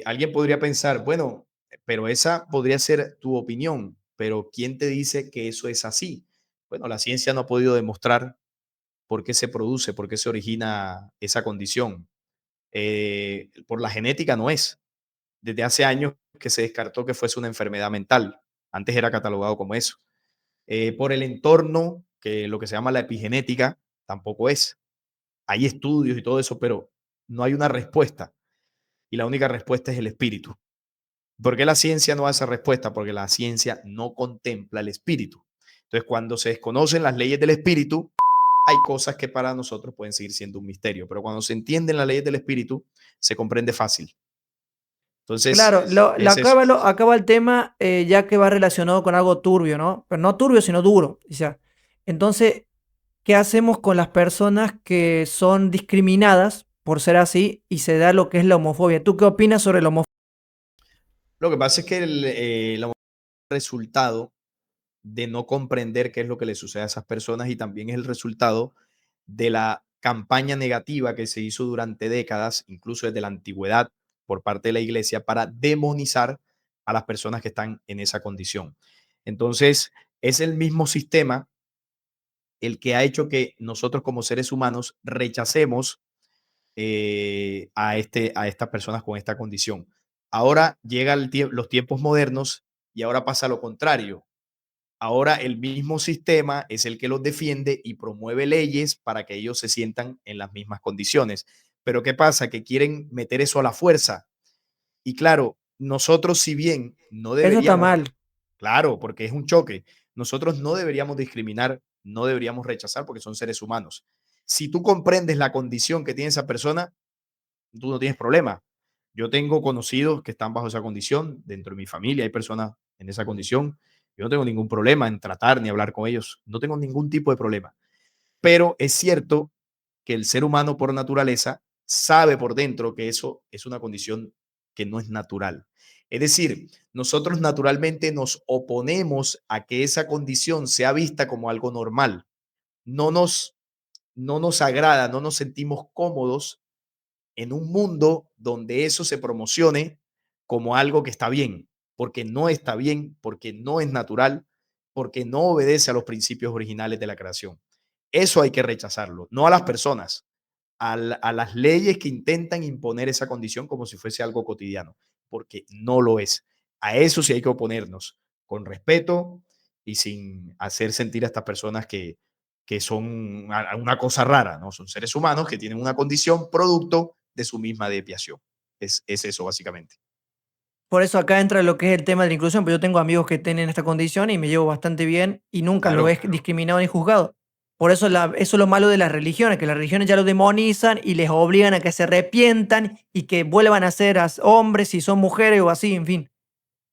S2: alguien podría pensar, bueno, pero esa podría ser tu opinión, pero ¿quién te dice que eso es así? Bueno, la ciencia no ha podido demostrar por qué se produce, por qué se origina esa condición. Por la genética no es. Desde hace años que se descartó que fuese una enfermedad mental. Antes era catalogado como eso. Por el entorno, que lo que se llama la epigenética, tampoco es. Hay estudios y todo eso, pero no hay una respuesta. Y la única respuesta es el espíritu. ¿Por qué la ciencia no da esa respuesta? Porque la ciencia no contempla el espíritu. Entonces, cuando se desconocen las leyes del espíritu, hay cosas que para nosotros pueden seguir siendo un misterio, pero cuando se entienden las leyes del espíritu, se comprende fácil. Entonces,
S1: Claro,
S2: es eso.
S1: acaba el tema ya que va relacionado con algo turbio, ¿no? Pero no turbio, sino duro. O sea, entonces, ¿qué hacemos con las personas que son discriminadas por ser así y se da lo que es la homofobia? ¿Tú qué opinas sobre la homofobia?
S2: Lo que pasa es que el resultado de no comprender qué es lo que le sucede a esas personas y también es el resultado de la campaña negativa que se hizo durante décadas, incluso desde la antigüedad, por parte de la iglesia, para demonizar a las personas que están en esa condición. Entonces, es el mismo sistema el que ha hecho que nosotros como seres humanos rechacemos a estas personas con esta condición. Ahora llegan los tiempos modernos y ahora pasa lo contrario. Ahora el mismo sistema es el que los defiende y promueve leyes para que ellos se sientan en las mismas condiciones. Pero ¿qué pasa? Que quieren meter eso a la fuerza. Y claro, nosotros si bien no
S1: Eso está
S2: deberíamos,
S1: mal.
S2: claro, porque es un choque, nosotros no deberíamos discriminar, no deberíamos rechazar porque son seres humanos. Si tú comprendes la condición que tiene esa persona, tú no tienes problema. Yo tengo conocidos que están bajo esa condición, dentro de mi familia hay personas en esa condición. Yo no tengo ningún problema en tratar ni hablar con ellos, no tengo ningún tipo de problema. Pero es cierto que el ser humano por naturaleza sabe por dentro que eso es una condición que no es natural. Es decir, nosotros naturalmente nos oponemos a que esa condición sea vista como algo normal. No nos, no nos agrada, no nos sentimos cómodos en un mundo donde eso se promocione como algo que está bien, porque no está bien, porque no es natural, porque no obedece a los principios originales de la creación. Eso hay que rechazarlo, no a las personas, a las leyes que intentan imponer esa condición como si fuese algo cotidiano, porque no lo es. A eso sí hay que oponernos, con respeto y sin hacer sentir a estas personas que son una cosa rara, ¿no? Son seres humanos que tienen una condición producto de su misma desviación. Es eso, básicamente.
S1: Por eso acá entra lo que es el tema de la inclusión, pero yo tengo amigos que tienen esta condición y me llevo bastante bien y nunca lo
S2: Claro,
S1: he discriminado ni juzgado. Por eso eso es lo malo de las religiones, que las religiones ya lo demonizan y les obligan a que se arrepientan y que vuelvan a ser hombres si son mujeres o así, en fin.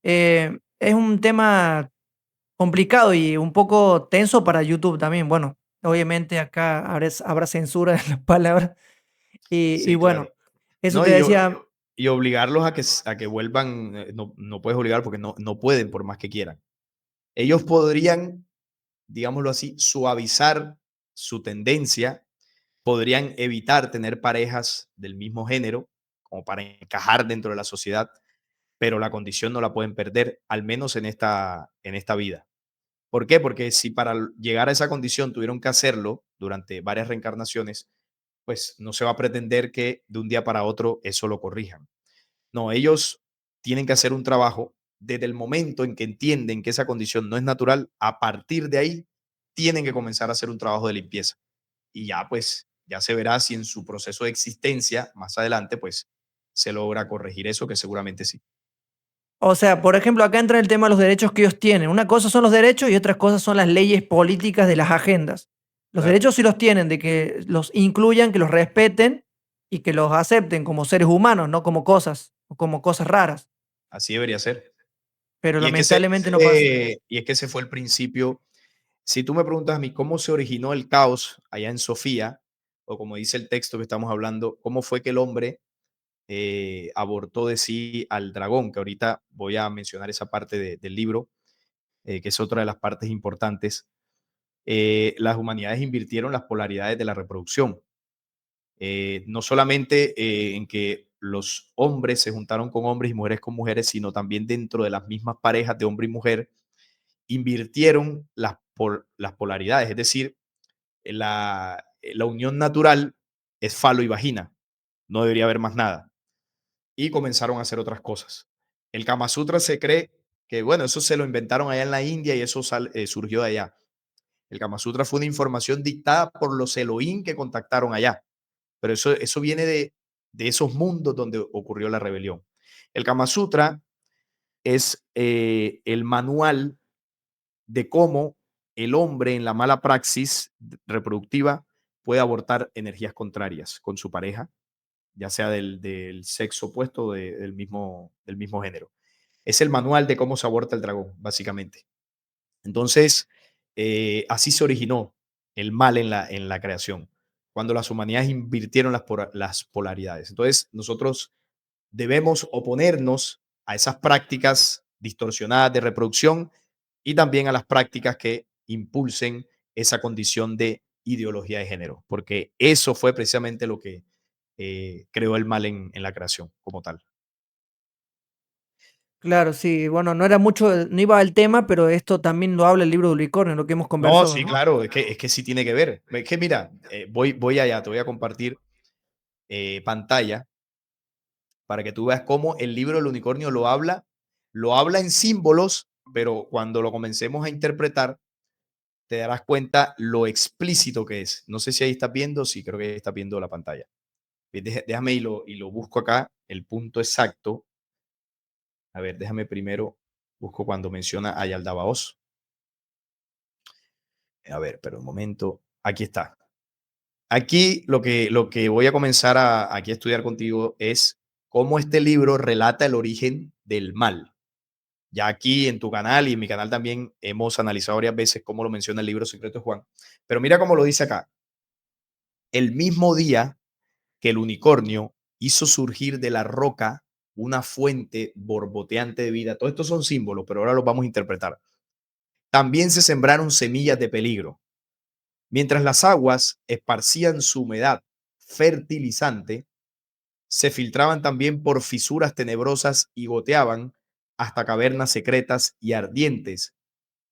S1: Es un tema complicado y un poco tenso para YouTube también. Bueno, obviamente acá habrá censura en las palabras y
S2: sí, claro.
S1: bueno, eso
S2: No,
S1: te decía.
S2: y obligarlos a que vuelvan, no, no puedes obligar porque no, no pueden por más que quieran. Ellos podrían, digámoslo así, suavizar su tendencia, podrían evitar tener parejas del mismo género, como para encajar dentro de la sociedad, pero la condición no la pueden perder, al menos en esta vida. ¿Por qué? Porque si para llegar a esa condición tuvieron que hacerlo durante varias reencarnaciones, pues no se va a pretender que de un día para otro eso lo corrijan. No, ellos tienen que hacer un trabajo desde el momento en que entienden que esa condición no es natural, a partir de ahí tienen que comenzar a hacer un trabajo de limpieza. Y ya pues, ya se verá si en su proceso de existencia, más adelante, pues se logra corregir eso, que seguramente sí.
S1: O sea, por ejemplo, acá entra el tema de los derechos que ellos tienen. Una cosa son los derechos y otras cosas son las leyes políticas de las agendas. Los
S2: Claro,
S1: derechos sí los tienen, de que los incluyan, que los respeten y que los acepten como seres humanos, no como cosas o como cosas raras.
S2: así debería ser.
S1: Pero
S2: Y es que
S1: lamentablemente no pasa.
S2: ese fue el principio. Si tú me preguntas a mí cómo se originó el caos allá en Sofía, o como dice el texto que estamos hablando, cómo fue que el hombre abortó de sí al dragón, que ahorita voy a mencionar esa parte del libro, que es otra de las partes importantes. Las humanidades invirtieron las polaridades de la reproducción. No solamente en que los hombres se juntaron con hombres y mujeres con mujeres, sino también dentro de las mismas parejas de hombre y mujer, invirtieron las polaridades, es decir, la unión natural es falo y vagina, no debería haber más nada. Y comenzaron a hacer otras cosas. El Kama Sutra se cree que, bueno, eso se lo inventaron allá en la India y eso surgió de allá. El Kama Sutra fue una información dictada por los Elohim que contactaron allá, pero eso viene de esos mundos donde ocurrió la rebelión. El Kama Sutra es el manual de cómo el hombre en la mala praxis reproductiva puede abortar energías contrarias con su pareja, ya sea del sexo opuesto o del mismo género. Es el manual de cómo se aborta el dragón, básicamente. Entonces, así se originó el mal en la creación, cuando las humanidades invirtieron las polaridades. Entonces, nosotros debemos oponernos a esas prácticas distorsionadas de reproducción y también a las prácticas que impulsen esa condición de ideología de género, porque eso fue precisamente lo que creó el mal en la creación como tal.
S1: Claro, sí, bueno, no era mucho, no iba al tema, pero esto también lo habla el libro del unicornio, lo que hemos
S2: No,
S1: conversado,
S2: sí,
S1: ¿no?
S2: claro, es que sí tiene que ver. Es que mira, voy allá, te voy a compartir pantalla para que tú veas cómo el libro del unicornio lo habla en símbolos, pero cuando lo comencemos a interpretar, te darás cuenta lo explícito que es. No sé si ahí estás viendo, sí, creo que ahí estás viendo la pantalla. Déjame y lo busco acá, el punto exacto. A ver, déjame primero, busco cuando menciona a Yaldabaoth. A ver, pero un momento. Aquí está. Aquí lo que voy a comenzar aquí a estudiar contigo es cómo este libro relata el origen del mal. Ya aquí en tu canal y en mi canal también hemos analizado varias veces cómo lo menciona el libro Secreto de Juan. Pero mira cómo lo dice acá. El mismo día que el unicornio hizo surgir de la roca una fuente borboteante de vida. Todos estos son símbolos, pero ahora los vamos a interpretar. También se sembraron semillas de peligro. Mientras las aguas esparcían su humedad fertilizante, se filtraban también por fisuras tenebrosas y goteaban hasta cavernas secretas y ardientes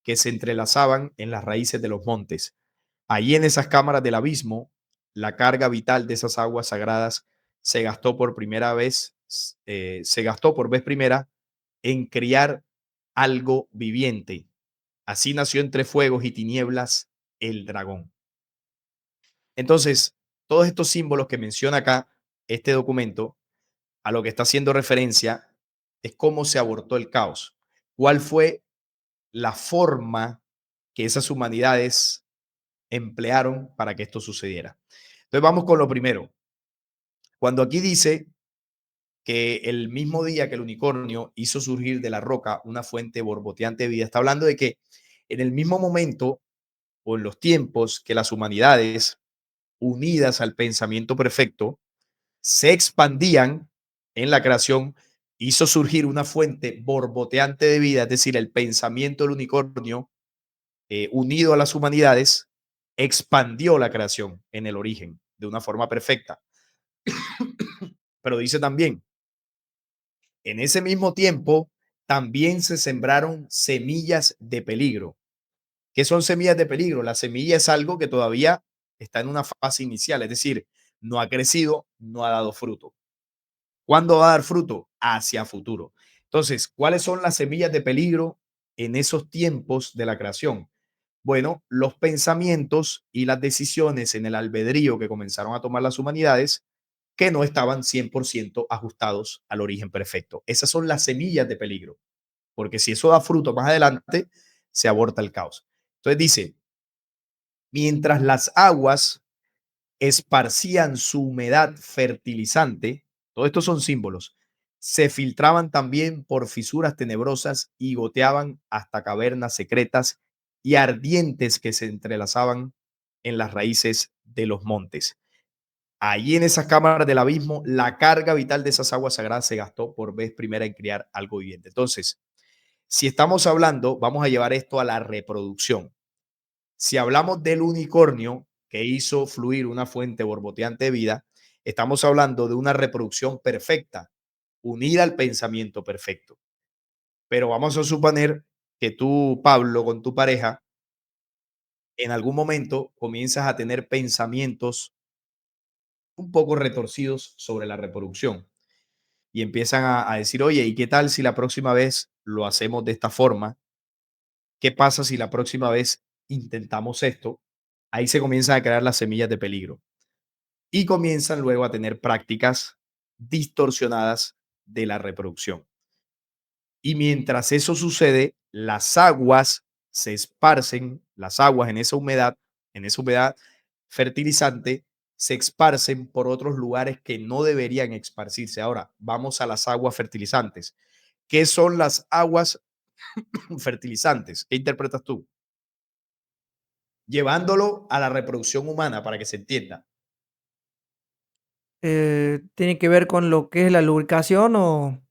S2: que se entrelazaban en las raíces de los montes. Allí en esas cámaras del abismo, la carga vital de esas aguas sagradas se gastó por vez primera en criar algo viviente. Así nació entre fuegos y tinieblas el dragón. Entonces, todos estos símbolos que menciona acá este documento, a lo que está haciendo referencia es cómo se abortó el caos. ¿Cuál fue la forma que esas humanidades emplearon para que esto sucediera? Entonces vamos con lo primero. Cuando aquí dice que el mismo día que el unicornio hizo surgir de la roca una fuente borboteante de vida, está hablando de que en el mismo momento o en los tiempos que las humanidades unidas al pensamiento perfecto se expandían en la creación, hizo surgir una fuente borboteante de vida, es decir, el pensamiento del unicornio unido a las humanidades, expandió la creación en el origen de una forma perfecta. Pero dice también, en ese mismo tiempo, también se sembraron semillas de peligro. ¿Qué son semillas de peligro? La semilla es algo que todavía está en una fase inicial, es decir, no ha crecido, no ha dado fruto. ¿Cuándo va a dar fruto? Hacia futuro. Entonces, ¿cuáles son las semillas de peligro en esos tiempos de la creación? Bueno, los pensamientos y las decisiones en el albedrío que comenzaron a tomar las humanidades que no estaban 100% ajustados al origen perfecto. Esas son las semillas de peligro, porque si eso da fruto más adelante, se aborta el caos. Entonces dice, mientras las aguas esparcían su humedad fertilizante, todos estos son símbolos, se filtraban también por fisuras tenebrosas y goteaban hasta cavernas secretas y ardientes que se entrelazaban en las raíces de los montes. Allí en esas cámaras del abismo, la carga vital de esas aguas sagradas se gastó por vez primera en criar algo viviente. Entonces, si estamos hablando, vamos a llevar esto a la reproducción. Si hablamos del unicornio que hizo fluir una fuente borboteante de vida, estamos hablando de una reproducción perfecta, unida al pensamiento perfecto. Pero vamos a suponer que tú, Pablo, con tu pareja, en algún momento comienzas a tener pensamientos un poco retorcidos sobre la reproducción y empiezan a decir, oye, ¿y qué tal si la próxima vez lo hacemos de esta forma? ¿Qué pasa si la próxima vez intentamos esto? Ahí se comienzan a crear las semillas de peligro y comienzan luego a tener prácticas distorsionadas de la reproducción. Y mientras eso sucede, las aguas se esparcen, las aguas en esa humedad fertilizante, se esparcen por otros lugares que no deberían esparcirse. Ahora, vamos a las aguas fertilizantes. ¿Qué son las aguas fertilizantes? ¿Qué interpretas tú? Llevándolo a la reproducción humana para que se entienda.
S1: ¿Tiene que ver con lo que es la lubricación o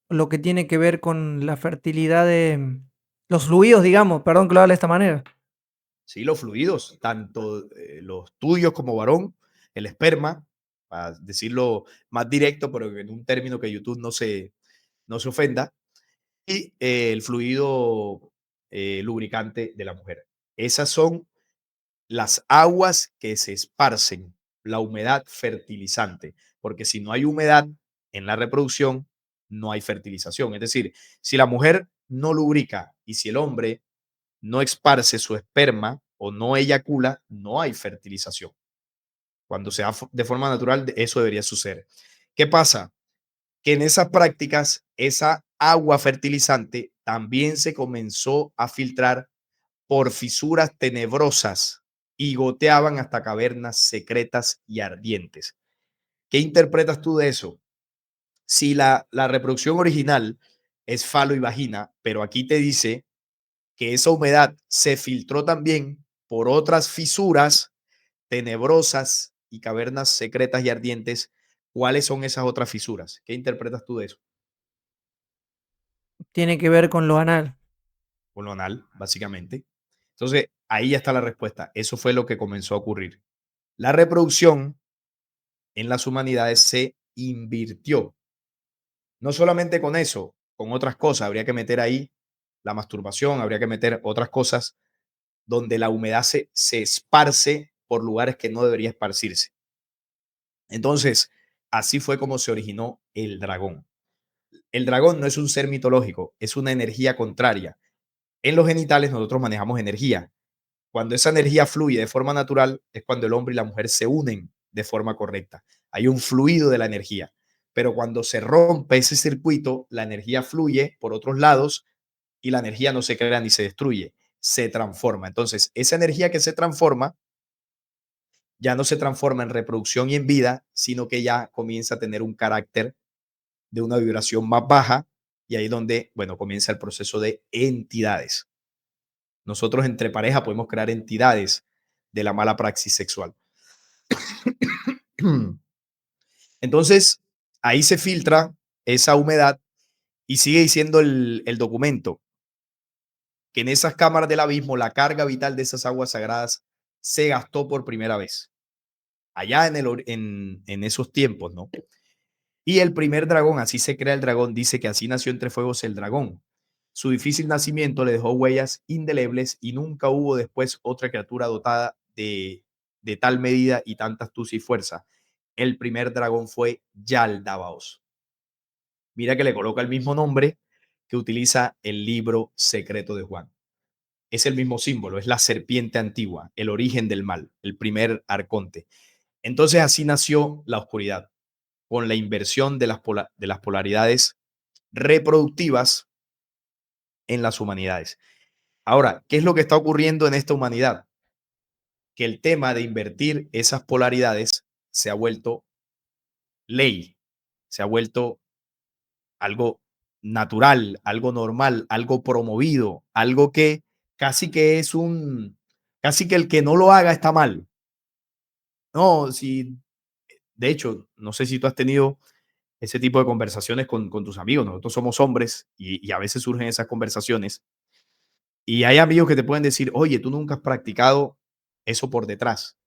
S1: lo que tiene que ver con la fertilidad de los fluidos, digamos? Perdón que lo haga de esta manera.
S2: Sí, los fluidos, tanto los tuyos como varón, el esperma, para decirlo más directo, pero en un término que YouTube no se ofenda, y el fluido lubricante de la mujer. Esas son las aguas que se esparcen, la humedad fertilizante, porque si no hay humedad en la reproducción, no hay fertilización. Es decir, si la mujer no lubrica y si el hombre no esparce su esperma o no eyacula, no hay fertilización. Cuando se da de forma natural, eso debería suceder. ¿Qué pasa? Que en esas prácticas, esa agua fertilizante también se comenzó a filtrar por fisuras tenebrosas y goteaban hasta cavernas secretas y ardientes. ¿Qué interpretas tú de eso? Si la reproducción original es falo y vagina, pero aquí te dice que esa humedad se filtró también por otras fisuras tenebrosas y cavernas secretas y ardientes. ¿Cuáles son esas otras fisuras? ¿Qué interpretas tú de eso?
S1: Tiene que ver con lo anal.
S2: Con lo anal, básicamente. Entonces, ahí ya está la respuesta. Eso fue lo que comenzó a ocurrir. La reproducción en las humanidades se invirtió. No solamente con eso, con otras cosas. Habría que meter ahí la masturbación, habría que meter otras cosas donde la humedad se esparce por lugares que no debería esparcirse. Entonces, así fue como se originó el dragón. El dragón no es un ser mitológico, es una energía contraria. En los genitales nosotros manejamos energía. Cuando esa energía fluye de forma natural es cuando el hombre y la mujer se unen de forma correcta. Hay un fluido de la energía. Pero cuando se rompe ese circuito, la energía fluye por otros lados y la energía no se crea ni se destruye, se transforma. Entonces, esa energía que se transforma ya no se transforma en reproducción y en vida, sino que ya comienza a tener un carácter de una vibración más baja y ahí es donde, bueno, comienza el proceso de entidades. Nosotros entre pareja podemos crear entidades de la mala praxis sexual. Entonces, ahí se filtra esa humedad y sigue diciendo el documento que en esas cámaras del abismo la carga vital de esas aguas sagradas se gastó por primera vez, allá en esos tiempos, ¿no? Y el primer dragón, así se crea el dragón, dice que así nació entre fuegos el dragón. Su difícil nacimiento le dejó huellas indelebles y nunca hubo después otra criatura dotada de tal medida y tanta astucia y fuerza. El primer dragón fue Yaldabaoth. Mira que le coloca el mismo nombre que utiliza el libro secreto de Juan. Es el mismo símbolo, es la serpiente antigua, el origen del mal, el primer arconte. Entonces así nació la oscuridad, con la inversión de las polaridades reproductivas en las humanidades. Ahora, ¿qué es lo que está ocurriendo en esta humanidad? Que el tema de invertir esas polaridades se ha vuelto ley, se ha vuelto algo natural, algo normal, algo promovido, algo que casi que es casi que el que no lo haga está mal. No, si, de hecho, no sé si tú has tenido ese tipo de conversaciones con tus amigos. Nosotros somos hombres y a veces surgen esas conversaciones y hay amigos que te pueden decir, oye, tú nunca has practicado eso por detrás.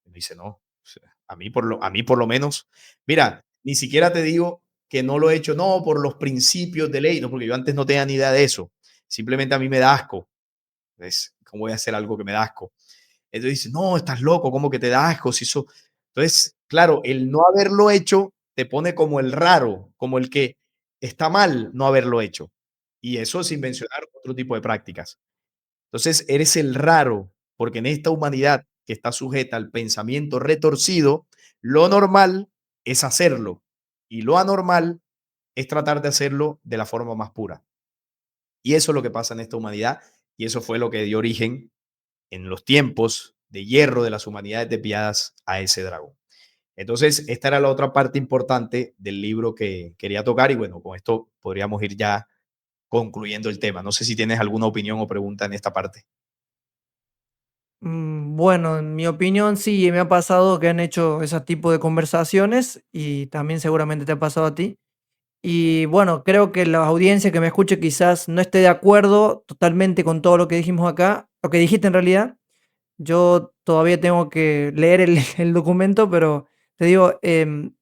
S2: Y me dice, no, o sea, a mí por lo menos, mira, ni siquiera te digo que no lo he hecho, no, por los principios de ley, no, porque yo antes no tenía ni idea de eso. Simplemente a mí me da asco. Entonces, ¿cómo voy a hacer algo que me da asco? Entonces dice, no, estás loco, ¿cómo que te da asco? Si eso... Entonces, claro, el no haberlo hecho te pone como el raro, como el que está mal no haberlo hecho. Y eso sin mencionar otro tipo de prácticas. Entonces, eres el raro, porque en esta humanidad que está sujeta al pensamiento retorcido, lo normal es hacerlo y lo anormal es tratar de hacerlo de la forma más pura. Y eso es lo que pasa en esta humanidad y eso fue lo que dio origen en los tiempos de hierro de las humanidades desviadas a ese dragón. Entonces, esta era la otra parte importante del libro que quería tocar y bueno, con esto podríamos ir ya concluyendo el tema. No sé si tienes alguna opinión o pregunta en esta parte.
S1: Bueno, en mi opinión, sí, me ha pasado que han hecho ese tipo de conversaciones y también seguramente te ha pasado a ti. Y bueno, creo que la audiencia que me escuche quizás no esté de acuerdo totalmente con todo lo que dijimos acá, lo que dijiste en realidad. Yo todavía tengo que leer el documento, pero te digo,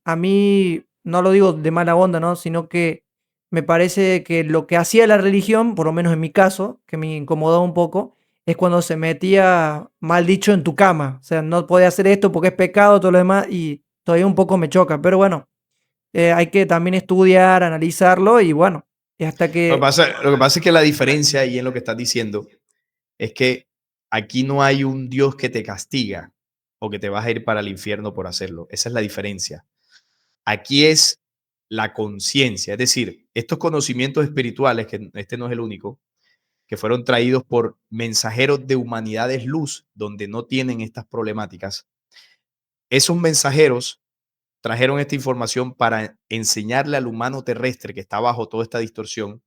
S1: a mí no lo digo de mala onda, ¿no? Sino que me parece que lo que hacía la religión, por lo menos en mi caso, que me incomodaba un poco, es cuando se metía, mal dicho, en tu cama. O sea, no podía hacer esto porque es pecado, todo lo demás, y todavía un poco me choca. Pero bueno, hay que también estudiar, analizarlo y bueno, y hasta que...
S2: Lo que pasa es que la diferencia ahí en lo que estás diciendo es que aquí no hay un Dios que te castiga o que te vas a ir para el infierno por hacerlo. Esa es la diferencia. Aquí es la conciencia, es decir, estos conocimientos espirituales, que este no es el único, que fueron traídos por mensajeros de humanidades luz, donde no tienen estas problemáticas. Esos mensajeros trajeron esta información para enseñarle al humano terrestre que está bajo toda esta distorsión,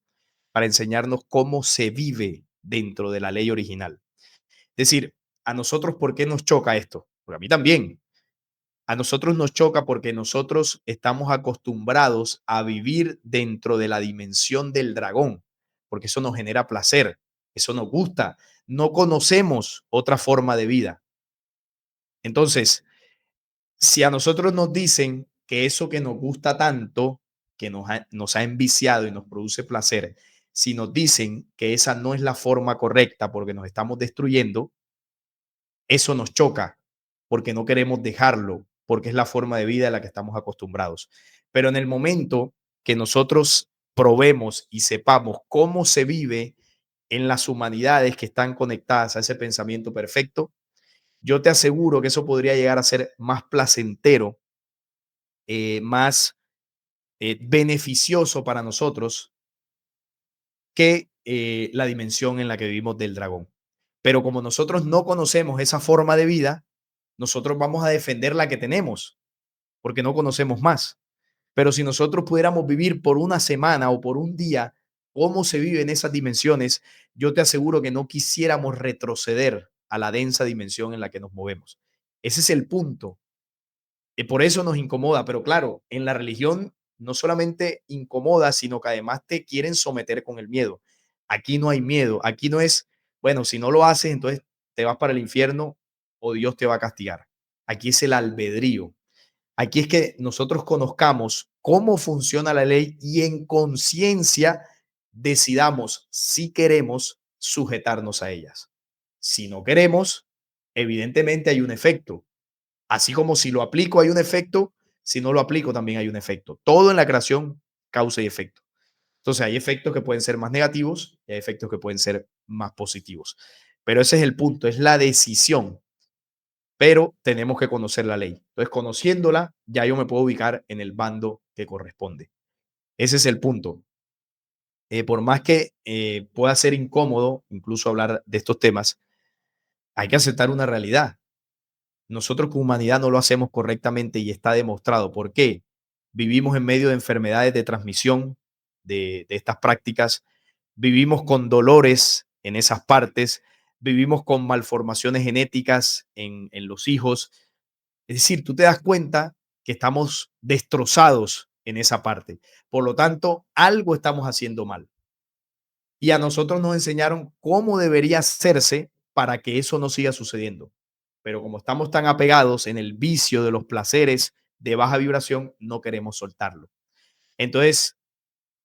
S2: para enseñarnos cómo se vive dentro de la ley original. Es decir, a nosotros, ¿por qué nos choca esto? Porque a mí también. A nosotros nos choca porque nosotros estamos acostumbrados a vivir dentro de la dimensión del dragón, porque eso nos genera placer, eso nos gusta. No conocemos otra forma de vida. Entonces, si a nosotros nos dicen que eso que nos gusta tanto, que nos ha enviciado y nos produce placer, si nos dicen que esa no es la forma correcta porque nos estamos destruyendo, eso nos choca porque no queremos dejarlo, porque es la forma de vida a la que estamos acostumbrados. Pero en el momento que nosotros probemos y sepamos cómo se vive en las humanidades que están conectadas a ese pensamiento perfecto, yo te aseguro que eso podría llegar a ser más placentero, más beneficioso para nosotros que la dimensión en la que vivimos del dragón. Pero como nosotros no conocemos esa forma de vida, nosotros vamos a defender la que tenemos, porque no conocemos más. Pero si nosotros pudiéramos vivir por una semana o por un día cómo se vive en esas dimensiones, yo te aseguro que no quisiéramos retroceder a la densa dimensión en la que nos movemos. Ese es el punto. Y por eso nos incomoda, pero claro, en la religión no solamente incomoda, sino que además te quieren someter con el miedo. Aquí no hay miedo, aquí no es, bueno, si no lo haces, entonces te vas para el infierno o Dios te va a castigar. Aquí es el albedrío. Aquí es que nosotros conozcamos cómo funciona la ley y en conciencia decidamos si queremos sujetarnos a ellas. Si no queremos, evidentemente hay un efecto. Así como si lo aplico hay un efecto, si no lo aplico también hay un efecto. Todo en la creación causa y efecto. Entonces hay efectos que pueden ser más negativos y hay efectos que pueden ser más positivos. Pero ese es el punto, es la decisión. Pero tenemos que conocer la ley. Entonces, conociéndola, ya yo me puedo ubicar en el bando que corresponde. Ese es el punto. Por más que pueda ser incómodo incluso hablar de estos temas, hay que aceptar una realidad. Nosotros como humanidad no lo hacemos correctamente y está demostrado. ¿Por qué? Vivimos en medio de enfermedades de transmisión de estas prácticas, vivimos con dolores en esas partes, vivimos con malformaciones genéticas en los hijos. Es decir, tú te das cuenta que estamos destrozados en esa parte. Por lo tanto, algo estamos haciendo mal. Y a nosotros nos enseñaron cómo debería hacerse para que eso no siga sucediendo. Pero como estamos tan apegados en el vicio de los placeres de baja vibración, no queremos soltarlo. Entonces,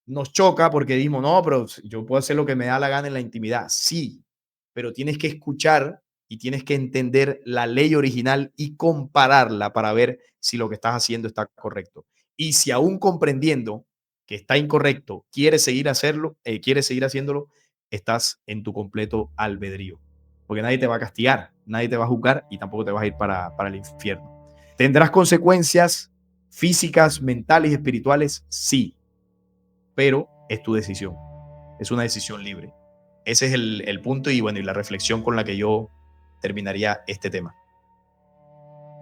S2: nos choca porque dimos, no, pero yo puedo hacer lo que me da la gana en la intimidad. Sí, pero tienes que escuchar y tienes que entender la ley original y compararla para ver si lo que estás haciendo está correcto. Y si aún comprendiendo que está incorrecto, quieres seguir haciéndolo, estás en tu completo albedrío. Porque nadie te va a castigar, nadie te va a juzgar y tampoco te vas a ir para el infierno. ¿Tendrás consecuencias físicas, mentales y espirituales? Sí, pero es tu decisión. Es una decisión libre. Ese es el punto y bueno, y la reflexión con la que yo terminaría este tema.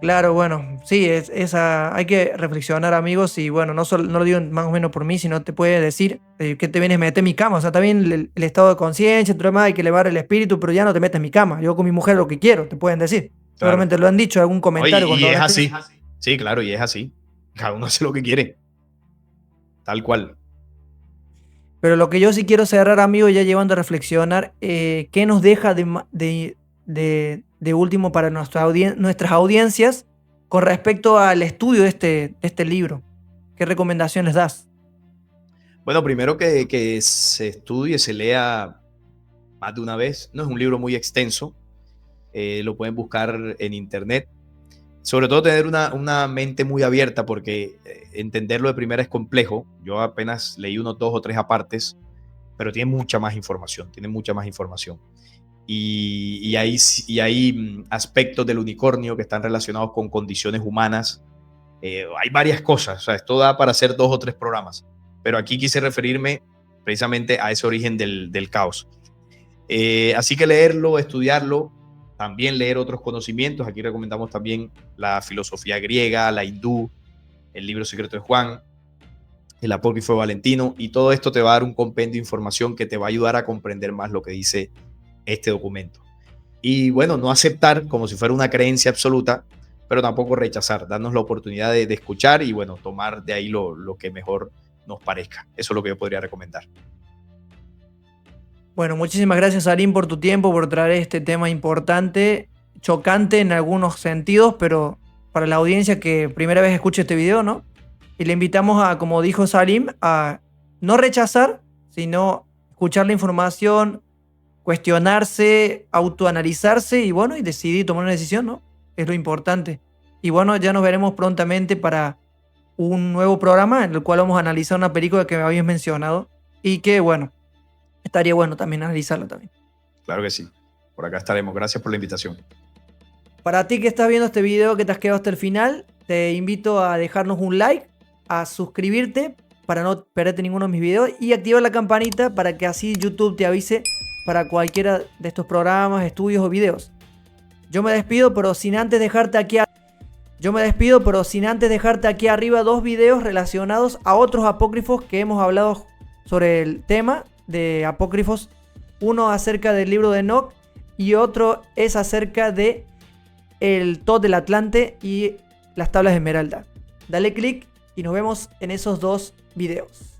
S1: Claro, bueno, sí, hay que reflexionar, amigos, y bueno, no lo digo más o menos por mí, sino te puede decir que te vienes a meter en mi cama. O sea, también el estado de conciencia, todo demás, hay que elevar el espíritu, pero ya no te metes en mi cama. Yo con mi mujer lo que quiero, te pueden decir.
S2: Claro.
S1: Seguramente lo han dicho en algún
S2: Oye,
S1: comentario
S2: y
S1: cuando
S2: es
S1: hablaste.
S2: así. Sí, claro, y es así. Cada uno hace lo que quiere. Tal cual.
S1: Pero lo que yo sí quiero cerrar, amigo, ya llevando a reflexionar, ¿qué nos deja de último para nuestras audiencias con respecto al estudio de este libro? ¿Qué recomendaciones das?
S2: Bueno, primero que se estudie, se lea más de una vez. No es un libro muy extenso, lo pueden buscar en internet. Sobre todo tener una mente muy abierta porque entenderlo de primera es complejo. Yo apenas leí unos 2 o 3 apartes, pero tiene mucha más información, tiene mucha más información. Y hay aspectos del unicornio que están relacionados con condiciones humanas. Hay varias cosas, o sea, esto da para hacer 2 o 3 programas, pero aquí quise referirme precisamente a ese origen del caos. Así que leerlo, estudiarlo, también leer otros conocimientos. Aquí recomendamos también la filosofía griega, la hindú, el libro secreto de Juan, el apócrifo de Valentino, y todo esto te va a dar un compendio de información que te va a ayudar a comprender más lo que dice este documento. Y bueno, no aceptar como si fuera una creencia absoluta, pero tampoco rechazar, darnos la oportunidad de escuchar y bueno, tomar de ahí lo que mejor nos parezca. Eso es lo que yo podría recomendar.
S1: Bueno, muchísimas gracias, Salim, por tu tiempo, por traer este tema importante, chocante en algunos sentidos, pero para la audiencia que primera vez escucha este video, ¿no? Y le invitamos a, como dijo Salim, a no rechazar, sino escuchar la información, cuestionarse, autoanalizarse y bueno, y decidir tomar una decisión, ¿no? Es lo importante. Y bueno, ya nos veremos prontamente para un nuevo programa en el cual vamos a analizar una película que me habías mencionado y que bueno, estaría bueno también analizarla también.
S2: Claro que sí. Por acá estaremos. Gracias por la invitación.
S1: Para ti que estás viendo este video, que te has quedado hasta el final, te invito a dejarnos un like, a suscribirte para no perderte ninguno de mis videos y activar la campanita para que así YouTube te avise para cualquiera de estos programas, estudios o videos. Yo me despido, pero sin antes dejarte aquí arriba 2 videos relacionados a otros apócrifos que hemos hablado sobre el tema de apócrifos. Uno acerca del libro de Enoc y otro es acerca de el Tod del Atlante y las tablas de Esmeralda. Dale click y nos vemos en esos 2 videos.